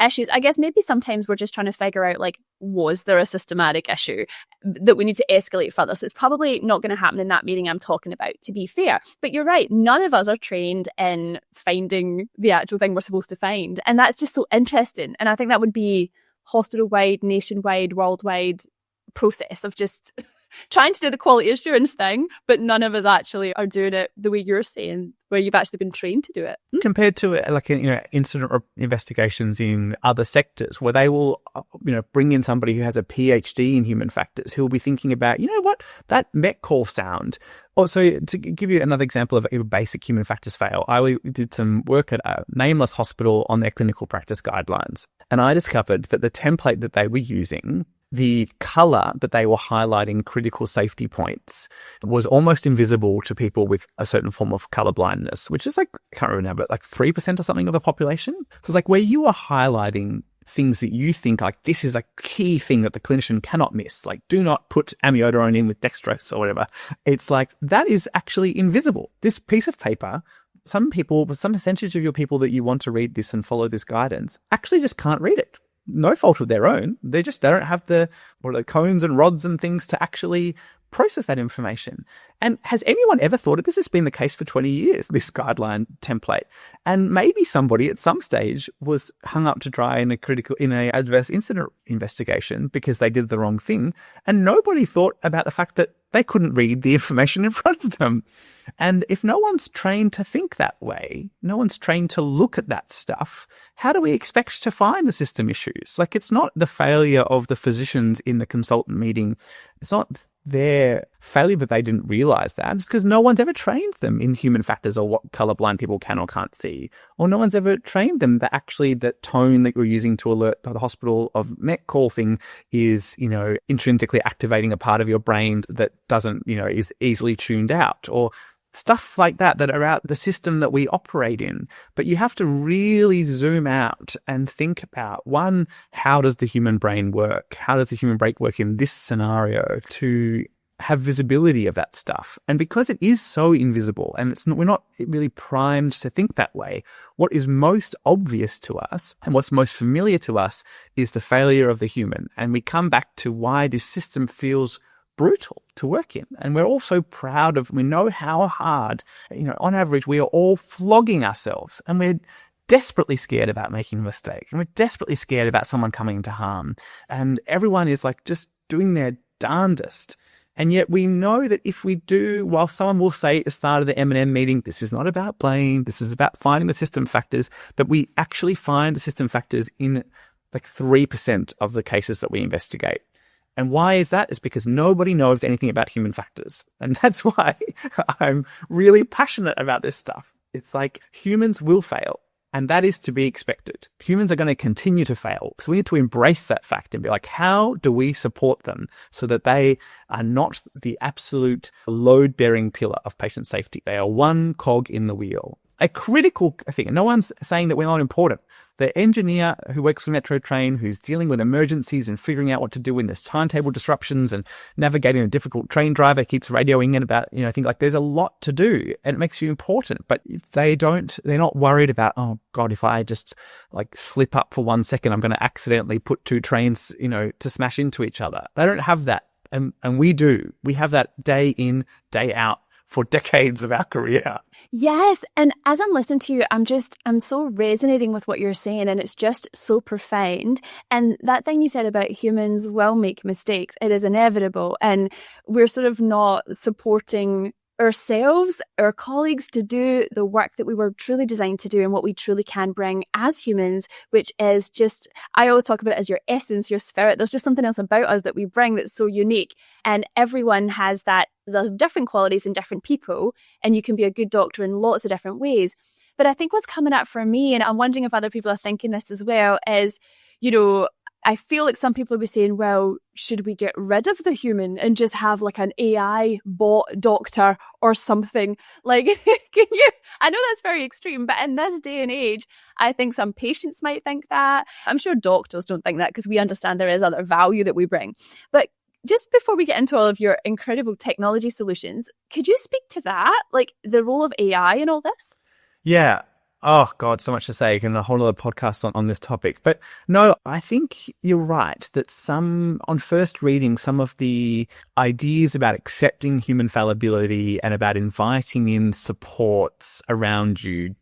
issues. I guess maybe sometimes we're just trying to figure out was there a systematic issue that we need to escalate further? So it's probably not going to happen in that meeting I'm talking about, to be fair. But you're right, none of us are trained in finding the actual thing we're supposed to find. And that's just so interesting. And I think that would be hospital-wide, nationwide, worldwide process of just trying to do the quality assurance thing, but none of us actually are doing it the way you're saying, where you've actually been trained to do it. Compared to incident investigations in other sectors where they will bring in somebody who has a PhD in human factors who will be thinking about, that Met call sound. Also, to give you another example of a basic human factors fail, I did some work at a nameless hospital on their clinical practice guidelines, and I discovered that the template that they were using, the color that they were highlighting critical safety points, was almost invisible to people with a certain form of color blindness, which is I can't remember, 3% or something of the population. So it's where you are highlighting things that you think this is a key thing that the clinician cannot miss. Do not put amiodarone in with dextrose or whatever. It's that is actually invisible. This piece of paper, some percentage of your people that you want to read this and follow this guidance actually just can't read it. No fault of their own. They don't have the cones and rods and things to actually process that information. And has anyone ever thought of this? Has been the case for 20 years, this guideline template. And maybe somebody at some stage was hung up to dry in a adverse incident investigation because they did the wrong thing. And nobody thought about the fact that they couldn't read the information in front of them. And if no one's trained to think that way, no one's trained to look at that stuff, how do we expect to find the system issues? It's not the failure of the physicians in the consultant meeting. It's not their failure that they didn't realize that. It's because no one's ever trained them in human factors or what colorblind people can or can't see. Or no one's ever trained them that actually that tone that you're using to alert the hospital of Met call thing is, intrinsically activating a part of your brain that doesn't, is easily tuned out, or stuff like that are out the system that we operate in. But you have to really zoom out and think about, one, how does the human brain work? How does the human brain work in this scenario to have visibility of that stuff? And because it is so invisible and we're not really primed to think that way, what is most obvious to us and what's most familiar to us is the failure of the human. And we come back to why this system feels brutal to work in. And we're all so proud of, we know how hard, on average, we are all flogging ourselves, and we're desperately scared about making a mistake, and we're desperately scared about someone coming into harm. And everyone is just doing their darndest. And yet we know that if we do, while someone will say at the start of the M&M meeting, this is not about blame, this is about finding the system factors, but we actually find the system factors in 3% of the cases that we investigate. And why is that? It's because nobody knows anything about human factors. And that's why I'm really passionate about this stuff. It's humans will fail, and that is to be expected. Humans are going to continue to fail. So we need to embrace that fact and be how do we support them so that they are not the absolute load-bearing pillar of patient safety? They are one cog in the wheel. a critical thing. No one's saying that we're not important. The engineer who works for Metro Train, who's dealing with emergencies and figuring out what to do when there's timetable disruptions and navigating a difficult train driver, keeps radioing in about, things like there's a lot to do and it makes you important. But they're not worried about, oh God, if I just slip up for 1 second, I'm going to accidentally put two trains, to smash into each other. They don't have that. And we do. We have that day in, day out for decades of our career. Yes. And as I'm listening to you, I'm so resonating with what you're saying, and it's just so profound. And that thing you said about humans will make mistakes, it is inevitable. And we're sort of not supporting ourselves, our colleagues, to do the work that we were truly designed to do and what we truly can bring as humans, which is just, I always talk about it as your essence, your spirit. There's just something else about us that we bring that's so unique. And everyone has that. There's different qualities in different people, and you can be a good doctor in lots of different ways. But I think what's coming up for me, and I'm wondering if other people are thinking this as well, is, I feel like some people will be saying, well, should we get rid of the human and just have an AI bot doctor or something? Can you, I know that's very extreme, but in this day and age, I think some patients might think that. I'm sure doctors don't think that because we understand there is other value that we bring. But just before we get into all of your incredible technology solutions, could you speak to that? The role of AI in all this? Yeah. Oh, God, so much to say, and a whole other podcast on this topic. But no, I think you're right that on first reading, some of the ideas about accepting human fallibility and about inviting in supports around you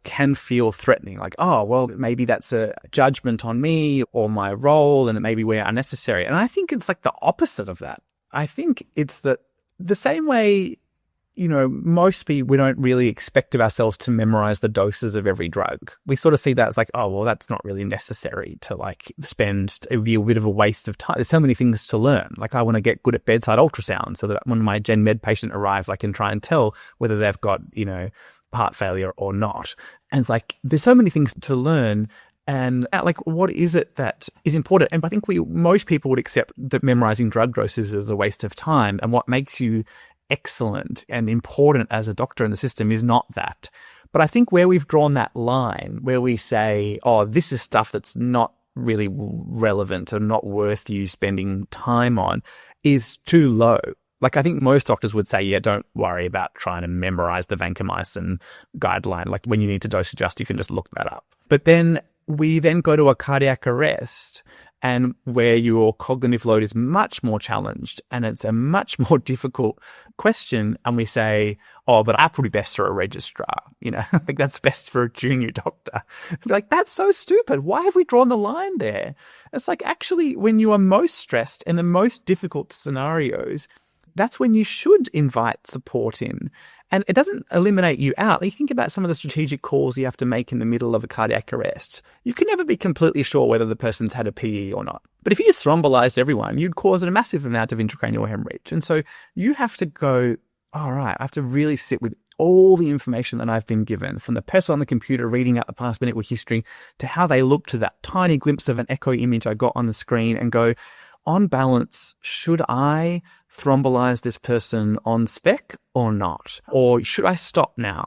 can feel threatening. Oh, well, maybe that's a judgment on me or my role, and maybe we're unnecessary. And I think it's the opposite of that. I think it's the same way, most people, we don't really expect of ourselves to memorize the doses of every drug. We sort of see that as oh, well, that's not really necessary to spend. It would be a bit of a waste of time. There's so many things to learn. I want to get good at bedside ultrasound so that when my gen med patient arrives, I can try and tell whether they've got, heart failure or not. And it's there's so many things to learn. And what is it that is important? And I think most people would accept that memorizing drug doses is a waste of time. And what makes you excellent and important as a doctor in the system is not that. But I think where we've drawn that line, where we say, oh, this is stuff that's not really relevant or not worth you spending time on, is too low. I think most doctors would say, yeah, don't worry about trying to memorize the vancomycin guideline. When you need to dose adjust, you can just look that up. But then we then go to a cardiac arrest, and where your cognitive load is much more challenged and it's a much more difficult question. And we say, oh, but that would be best for a registrar. That's best for a junior doctor. That's so stupid. Why have we drawn the line there? It's actually when you are most stressed in the most difficult scenarios, that's when you should invite support in. And it doesn't eliminate you out. You think about some of the strategic calls you have to make in the middle of a cardiac arrest. You can never be completely sure whether the person's had a PE or not. But if you just thrombolized everyone, you'd cause a massive amount of intracranial hemorrhage. And so you have to go, all right, I have to really sit with all the information that I've been given, from the person on the computer reading out the past medical history to how they look to that tiny glimpse of an echo image I got on the screen, and go, on balance, should I thrombolize this person on spec or not? Or should I stop now?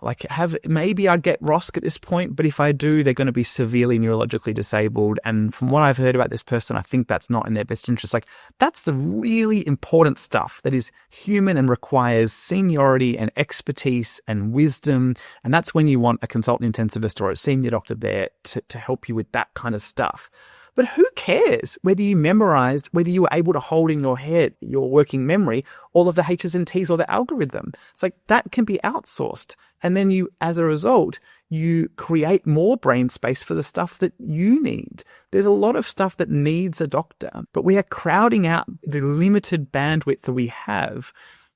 Maybe I'd get ROSC at this point, but if I do, they're going to be severely neurologically disabled. And from what I've heard about this person, I think that's not in their best interest. That's the really important stuff that is human and requires seniority and expertise and wisdom. And that's when you want a consultant intensivist or a senior doctor there to help you with that kind of stuff. But who cares whether you memorized, whether you were able to hold in your head, your working memory, all of the H's and T's or the algorithm? It's that can be outsourced. And then you, as a result, you create more brain space for the stuff that you need. There's a lot of stuff that needs a doctor, but we are crowding out the limited bandwidth that we have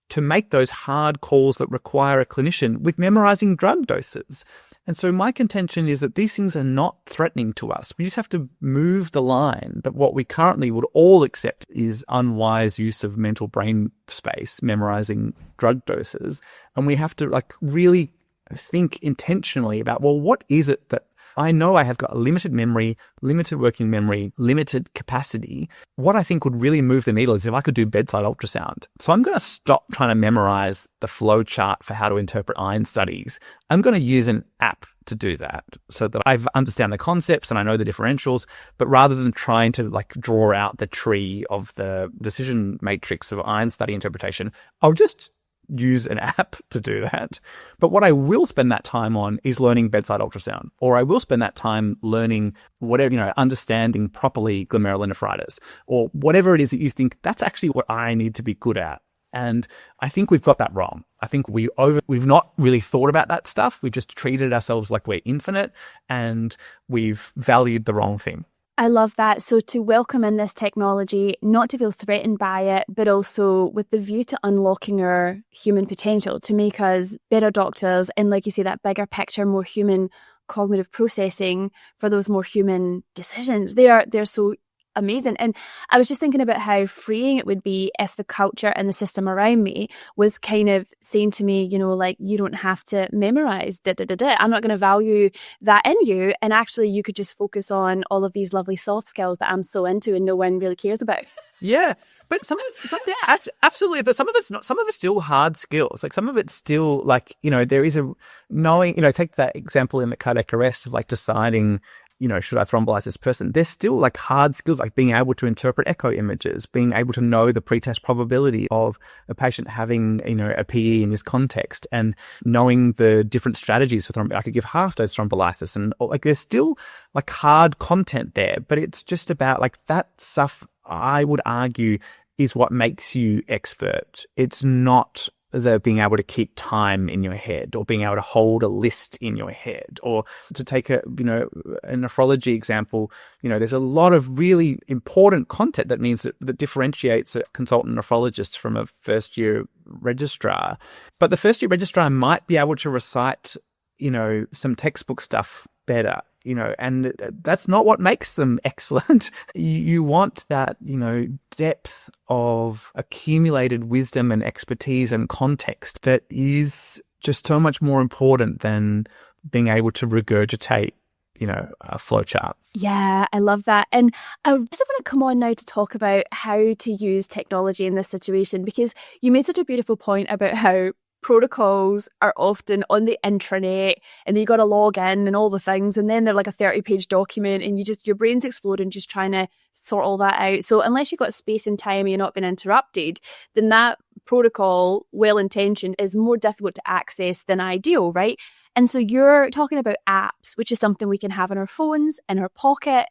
to make those hard calls that require a clinician with memorizing drug doses. And so my contention is that these things are not threatening to us. We just have to move the line. But what we currently would all accept is unwise use of mental brain space, memorizing drug doses. And we have to really think intentionally about, well, what is it that I know I have got a limited memory, limited working memory, limited capacity. What I think would really move the needle is if I could do bedside ultrasound. So I'm going to stop trying to memorize the flow chart for how to interpret iron studies. I'm going to use an app to do that so that I understand the concepts and I know the differentials, but rather than trying to like draw out the tree of the decision matrix of iron study interpretation, I'll just use an app to do that. But what I will spend that time on is learning bedside ultrasound, or I will spend that time learning whatever, understanding properly glomerulonephritis, or whatever it is that you think that's actually what I need to be good at. And I think we've got that wrong. I think we've not really thought about that stuff. We just treated ourselves like we're infinite, and we've valued the wrong thing. I love that. So to welcome in this technology, not to feel threatened by it, but also with the view to unlocking our human potential to make us better doctors. And like you say, that bigger picture, more human cognitive processing for those more human decisions. They're so amazing. And I was just thinking about how freeing it would be if the culture and the system around me was kind of saying to me, like, you don't have to memorize I'm not going to value that in you. And actually you could just focus on all of these lovely soft skills that I'm so into and no one really cares about. Yeah, but absolutely. But some of it's still hard skills. Like some of it's still like, there is a knowing, take that example in the cardiac arrest of like deciding, should I thrombolize this person? There's still like hard skills, like being able to interpret echo images, being able to know the pretest probability of a patient having, a PE in this context, and knowing the different strategies for thrombolysis. I could give half dose thrombolysis, and like there's still like hard content there, but it's just about like that stuff, I would argue, is what makes you expert. It's not the being able to keep time in your head, or being able to hold a list in your head, or to take a nephrology example, there's a lot of really important content that means that differentiates a consultant nephrologist from a first year registrar. But the first year registrar might be able to recite, some textbook stuff better, and that's not what makes them excellent. You want that, depth of accumulated wisdom and expertise and context that is just so much more important than being able to regurgitate, a flowchart. Yeah, I love that. And I just want to come on now to talk about how to use technology in this situation, because you made such a beautiful point about how protocols are often on the intranet and then you got to log in and all the things, and then they're like a 30-page document and your brain's exploding just trying to sort all that out. So unless you've got space and time and you're not being interrupted, then that protocol, well-intentioned, is more difficult to access than ideal, right? And so you're talking about apps, which is something we can have in our phones, in our pocket,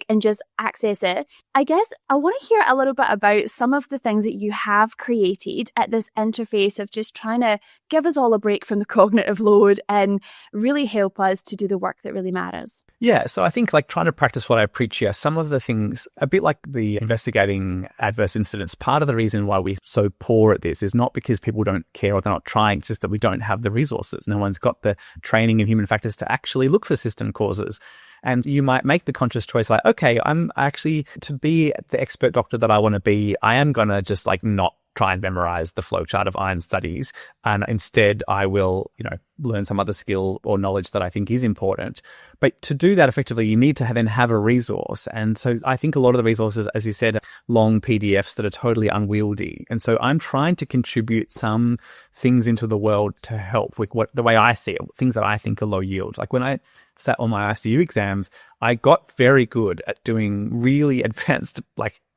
and just access it. I guess I want to hear a little bit about some of the things that you have created at this interface of just trying to give us all a break from the cognitive load and really help us to do the work that really matters. Yeah, so I think trying to practice what I preach here, some of the things, a bit like the investigating adverse incidents, part of the reason why we're so poor at this is not because people don't care or they're not trying, it's just that we don't have the resources. No one's got the training in human factors to actually look for system causes. And you might make the conscious choice okay, I'm actually, to be the expert doctor that I want to be, I am going to just not try and memorize the flowchart of iron studies. And instead I will, learn some other skill or knowledge that I think is important. But to do that effectively, you need to then have a resource. And so I think a lot of the resources, as you said, are long PDFs that are totally unwieldy. And so I'm trying to contribute some things into the world to help with the way I see it, things that I think are low yield. Like when I sat on my ICU exams, I got very good at doing really advanced,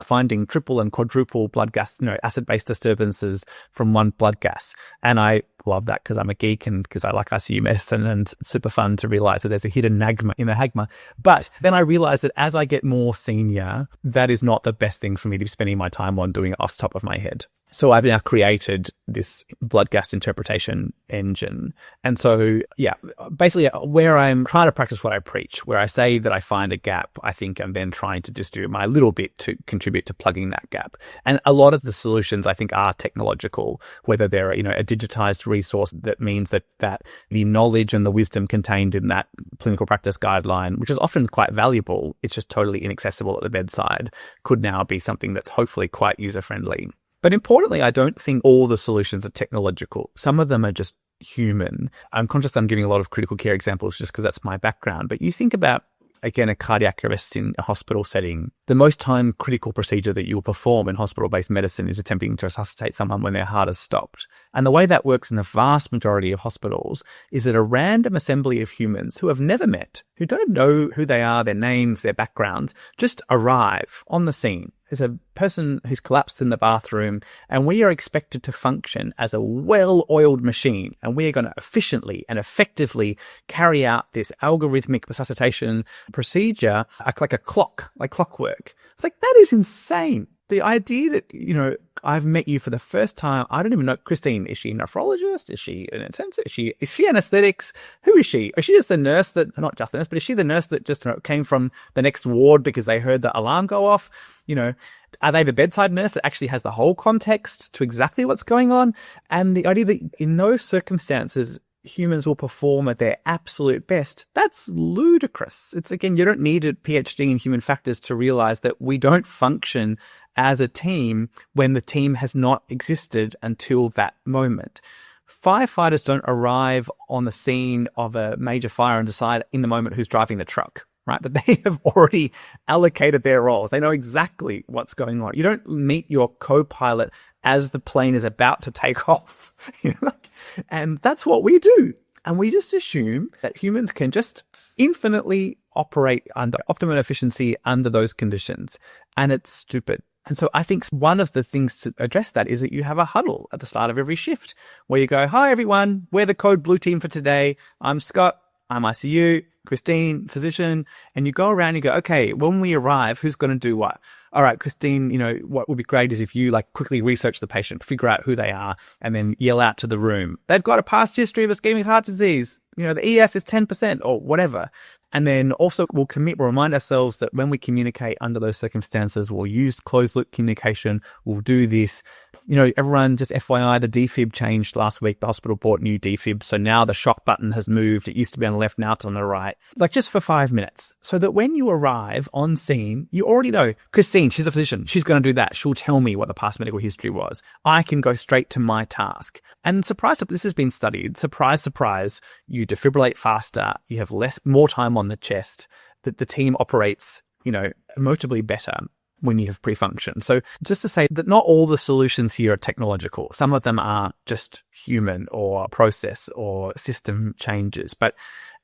finding triple and quadruple blood gas, acid-base disturbances from one blood gas. And I love that because I'm a geek and because I like ICU medicine, and it's super fun to realize that there's a hidden enigma in the HAGMA. But then I realized that as I get more senior, that is not the best thing for me to be spending my time on doing it off the top of my head. So I've now created this blood gas interpretation engine. And so, basically where I'm trying to practice what I preach, where I say that I find a gap, I think I'm then trying to just do my little bit to contribute to plugging that gap. And a lot of the solutions I think are technological, whether they're, a digitized resource that means that the knowledge and the wisdom contained in that clinical practice guideline, which is often quite valuable, it's just totally inaccessible at the bedside, could now be something that's hopefully quite user-friendly. But importantly, I don't think all the solutions are technological. Some of them are just human. I'm conscious I'm giving a lot of critical care examples just because that's my background. But you think about, again, a cardiac arrest in a hospital setting. The most time critical procedure that you'll perform in hospital-based medicine is attempting to resuscitate someone when their heart has stopped. And the way that works in the vast majority of hospitals is that a random assembly of humans who have never met, who don't know who they are, their names, their backgrounds, just arrive on the scene. There's a person who's collapsed in the bathroom, and we are expected to function as a well-oiled machine, and we are going to efficiently and effectively carry out this algorithmic resuscitation procedure like a clock, like clockwork. It's like, that is insane. The idea that, I've met you for the first time. I don't even know. Christine, is she a nephrologist? Is she an intensive? Is she anesthetics? Who is she? Is she just the nurse that, not just the nurse, but is she the nurse that just came from the next ward because they heard the alarm go off? Are they the bedside nurse that actually has the whole context to exactly what's going on? And the idea that in those circumstances, humans will perform at their absolute best, that's ludicrous. It's, again, you don't need a PhD in human factors to realize that we don't function as a team when the team has not existed until that moment. Firefighters don't arrive on the scene of a major fire and decide in the moment who's driving the truck, right? But they have already allocated their roles. They know exactly what's going on. You don't meet your co-pilot as the plane is about to take off. And that's what we do. And we just assume that humans can just infinitely operate under optimum efficiency under those conditions. And it's stupid. And so I think one of the things to address that is that you have a huddle at the start of every shift where you go, hi, everyone, we're the code blue team for today. I'm Scott. I'm ICU. Christine, physician. And you go around and you go, okay, when we arrive, who's going to do what? All right, Christine, what would be great is if you quickly research the patient, figure out who they are, and then yell out to the room, they've got a past history of ischemic heart disease. The EF is 10% or whatever. And then also we'll remind ourselves that when we communicate under those circumstances, we'll use closed loop communication. We'll do this. Everyone, just FYI, the defib changed last week. The hospital bought new defibs. So now the shock button has moved. It used to be on the left. Now it's on the right. Just for 5 minutes. So that when you arrive on scene, you already know, Christine, she's a physician. She's going to do that. She'll tell me what the past medical history was. I can go straight to my task. And surprise, this has been studied. Surprise, surprise. You defibrillate faster. You have more time on the chest. That the team operates, emotively better when you have pre-function. So just to say that not all the solutions here are technological. Some of them are just human or process or system changes. But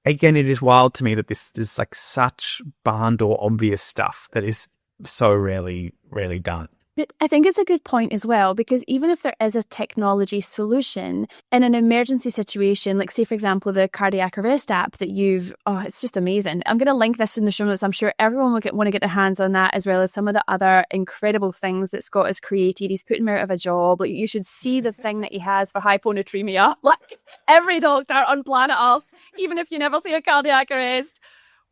again, it is wild to me that this is such barn door obvious stuff that is so rarely done. But I think it's a good point as well, because even if there is a technology solution in an emergency situation, like say, for example, the cardiac arrest app that it's just amazing. I'm going to link this in the show notes. I'm sure everyone will want to get their hands on that, as well as some of the other incredible things that Scott has created. He's putting me out of a job. You should see the thing that he has for hyponatremia. Every doctor on planet Earth, even if you never see a cardiac arrest,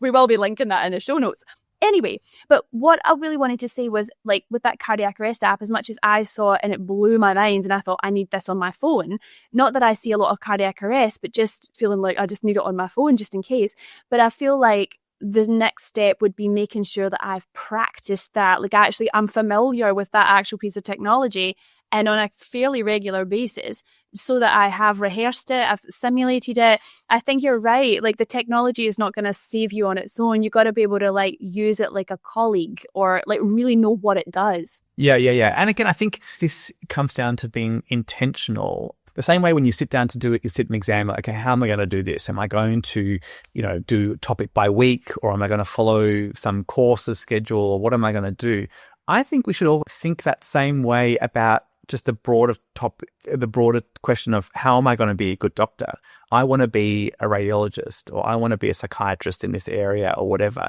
we will be linking that in the show notes. Anyway, but what I really wanted to say was, with that cardiac arrest app, as much as I saw it and it blew my mind and I thought, I need this on my phone. Not that I see a lot of cardiac arrest, but just feeling like I just need it on my phone just in case. But I feel like the next step would be making sure that I've practiced that. Actually, I'm familiar with that actual piece of technology and on a fairly regular basis, so that I have rehearsed it, I've simulated it. I think you're right. The technology is not going to save you on its own. You got to be able to use it like a colleague or really know what it does. Yeah. And again, I think this comes down to being intentional. The same way when you sit down to do it, you sit an exam, okay, how am I going to do this? Am I going to, do topic by week, or am I going to follow some courses schedule, or what am I going to do? I think we should all think that same way about just the broader topic, the broader question of how am I going to be a good doctor? I want to be a radiologist, or I want to be a psychiatrist in this area, or whatever.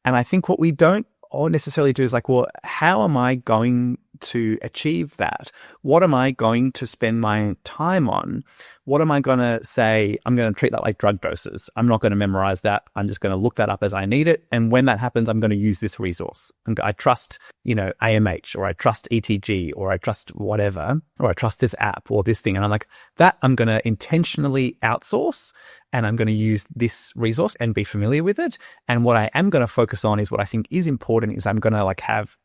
And I think what we don't all necessarily do is well, how am I going to achieve that? What am I going to spend my time on? What am I going to say? I'm going to treat that like drug doses. I'm not going to memorize that. I'm just going to look that up as I need it. And when that happens, I'm going to use this resource. And I trust, AMH, or I trust ETG, or I trust whatever, or I trust this app or this thing. And I'm like, that I'm going to intentionally outsource, and I'm going to use this resource and be familiar with it. And what I am going to focus on is what I think is important is I'm going to have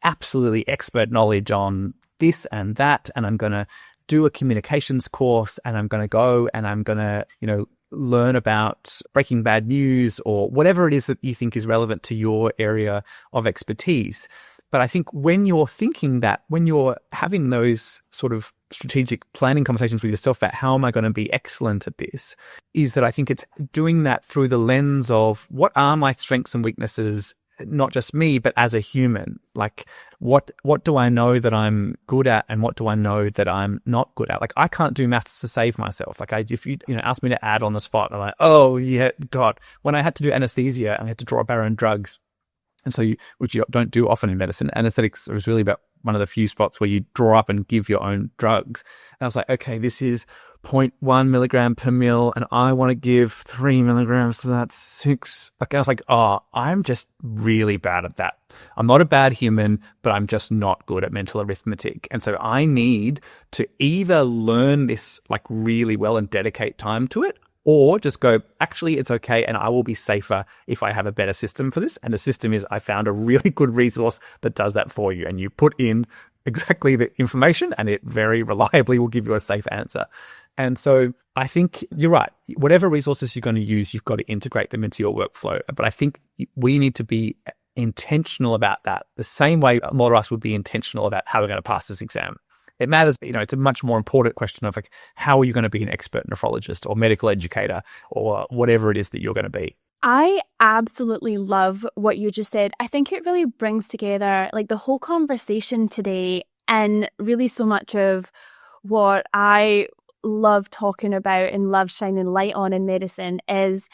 absolutely expert knowledge on this and that, and I'm going to do a communications course and I'm going to go and I'm going to, learn about breaking bad news or whatever it is that you think is relevant to your area of expertise. But I think when you're thinking that, when you're having those sort of strategic planning conversations with yourself about how am I going to be excellent at this, is that I think it's doing that through the lens of what are my strengths and weaknesses, not just me, but as a human. Like, what do I know that I'm good at and what do I know that I'm not good at? Like, I can't do maths to save myself. Like, if you ask me to add on the spot, I'm like, oh yeah, God. When I had to do anesthesia and I had to draw up our own drugs, and so which you don't do often in medicine, anesthetics was really about one of the few spots where you draw up and give your own drugs. And I was like, okay, this is 0.1 milligram per mil, and I want to give 3 milligrams, so that's 6. Like, I was like, oh, I'm just really bad at that. I'm not a bad human, but I'm just not good at mental arithmetic. And so I need to either learn this like really well and dedicate time to it, or just go, actually, it's okay, and I will be safer if I have a better system for this. And the system is, I found a really good resource that does that for you. And you put in exactly the information, and it very reliably will give you a safe answer. And so I think you're right. Whatever resources you're going to use, you've got to integrate them into your workflow. But I think we need to be intentional about that, the same way a lot of us would be intentional about how we're going to pass this exam. It matters, it's a much more important question of like, how are you going to be an expert nephrologist or medical educator or whatever it is that you're going to be? I absolutely love what you just said. I think it really brings together like the whole conversation today, and really so much of what I love talking about and love shining light on in medicine is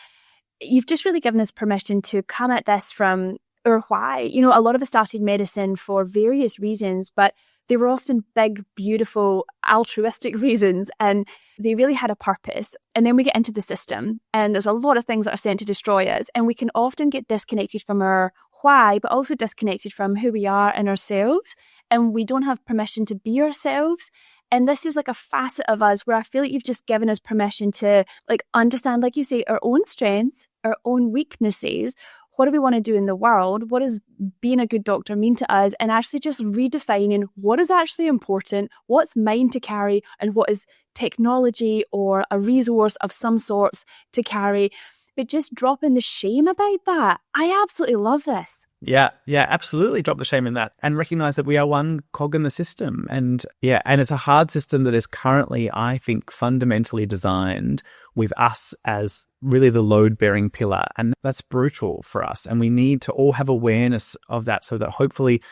you've just really given us permission to come at this from our why. A lot of us started medicine for various reasons, but they were often big, beautiful, altruistic reasons, and they really had a purpose. And then we get into the system, and there's a lot of things that are sent to destroy us, and we can often get disconnected from our why, but also disconnected from who we are and ourselves, and we don't have permission to be ourselves. And this is like a facet of us where I feel like you've just given us permission to like understand, like you say, our own strengths, our own weaknesses. What do we want to do in the world? What does being a good doctor mean to us? And actually just redefining what is actually important, what's mine to carry, and what is technology or a resource of some sorts to carry. But just dropping the shame about that. I absolutely love this. Yeah, absolutely. Drop the shame in that and recognize that we are one cog in the system. And it's a hard system that is currently, I think, fundamentally designed with us as really the load-bearing pillar. And that's brutal for us. And we need to all have awareness of that so that hopefully,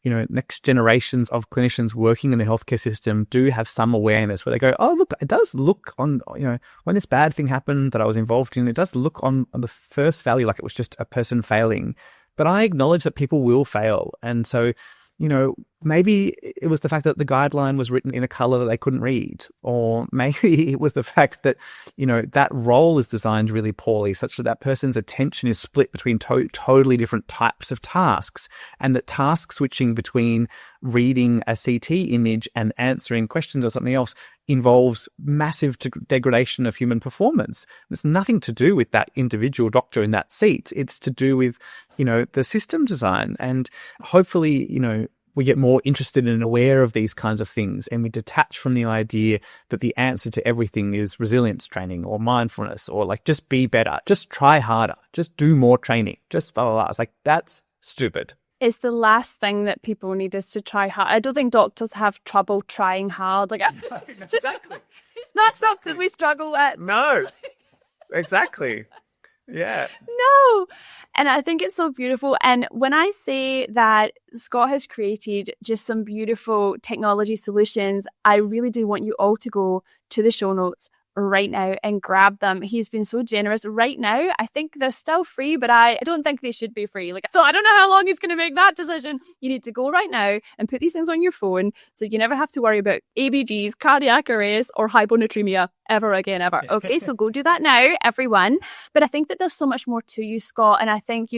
next generations of clinicians working in the healthcare system do have some awareness where they go, oh, look, it does look on, when this bad thing happened that I was involved in, it does look on the first value like it was just a person failing. But I acknowledge that people will fail. And so, maybe it was the fact that the guideline was written in a color that they couldn't read, or maybe it was the fact that, that role is designed really poorly such that that person's attention is split between totally different types of tasks, and that task switching between reading a CT image and answering questions or something else involves massive degradation of human performance. It's nothing to do with that individual doctor in that seat. It's to do with, the system design. And hopefully, we get more interested and aware of these kinds of things, and we detach from the idea that the answer to everything is resilience training or mindfulness or like just be better, just try harder, just do more training, just blah, blah, blah. It's like, that's stupid. It's the last thing that people need is to try hard. I don't think doctors have trouble trying hard. Like, Exactly. It's not something we struggle with. No, exactly. Yeah. No. And I think it's so beautiful. And when I say that Scott has created just some beautiful technology solutions, I really do want you all to go to the show notes right now and grab them. He's been so generous. Right now, I think they're still free, but I don't think they should be free. So I don't know how long he's going to make that decision. You need to go right now and put these things on your phone so you never have to worry about ABGs, cardiac arrest, or hyponatremia ever again, ever. Okay, so go do that now, everyone. But I think that there's so much more to you, Scott. And I think,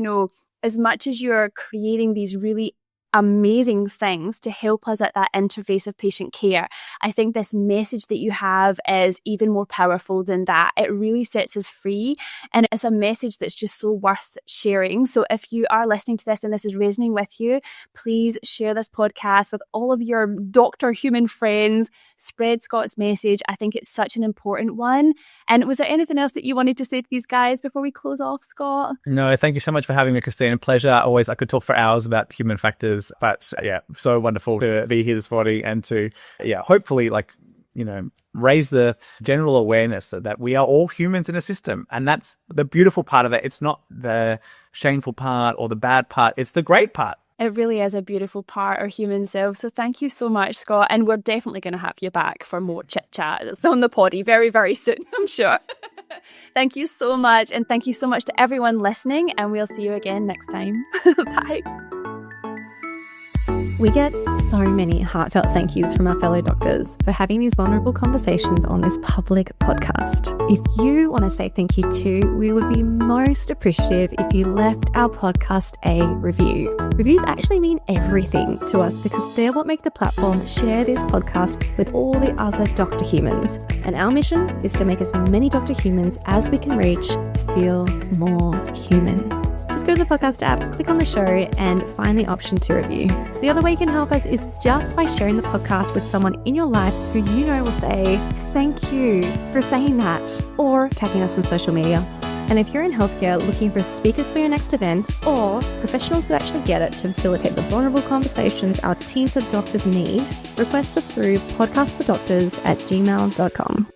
as much as you're creating these really amazing things to help us at that interface of patient care. I think this message that you have is even more powerful than that. It really sets us free, and it's a message that's just so worth sharing. So if you are listening to this and this is resonating with you, please share this podcast with all of your doctor human friends. Spread Scott's message. I think it's such an important one. And was there anything else that you wanted to say to these guys before we close off, Scott? No, thank you so much for having me, Christine. Pleasure. I could talk for hours about human factors, but yeah, so wonderful to be here this morning and to, hopefully raise the general awareness that we are all humans in a system. And that's the beautiful part of it. It's not the shameful part or the bad part. It's the great part. It really is a beautiful part, our human self. So thank you so much, Scott. And we're definitely going to have you back for more chit chat. It's on the poddy very, very soon, I'm sure. Thank you so much. And thank you so much to everyone listening. And we'll see you again next time. Bye. We get so many heartfelt thank yous from our fellow doctors for having these vulnerable conversations on this public podcast. If you want to say thank you too, we would be most appreciative if you left our podcast a review. Reviews actually mean everything to us because they're what make the platform share this podcast with all the other doctor humans. And our mission is to make as many doctor humans as we can reach feel more human. Just go to the podcast app, click on the show, and find the option to review. The other way you can help us is just by sharing the podcast with someone in your life who you know will say, thank you for saying that, or tagging us on social media. And if you're in healthcare looking for speakers for your next event, or professionals who actually get it to facilitate the vulnerable conversations our teams of doctors need, request us through podcastfordoctors@gmail.com.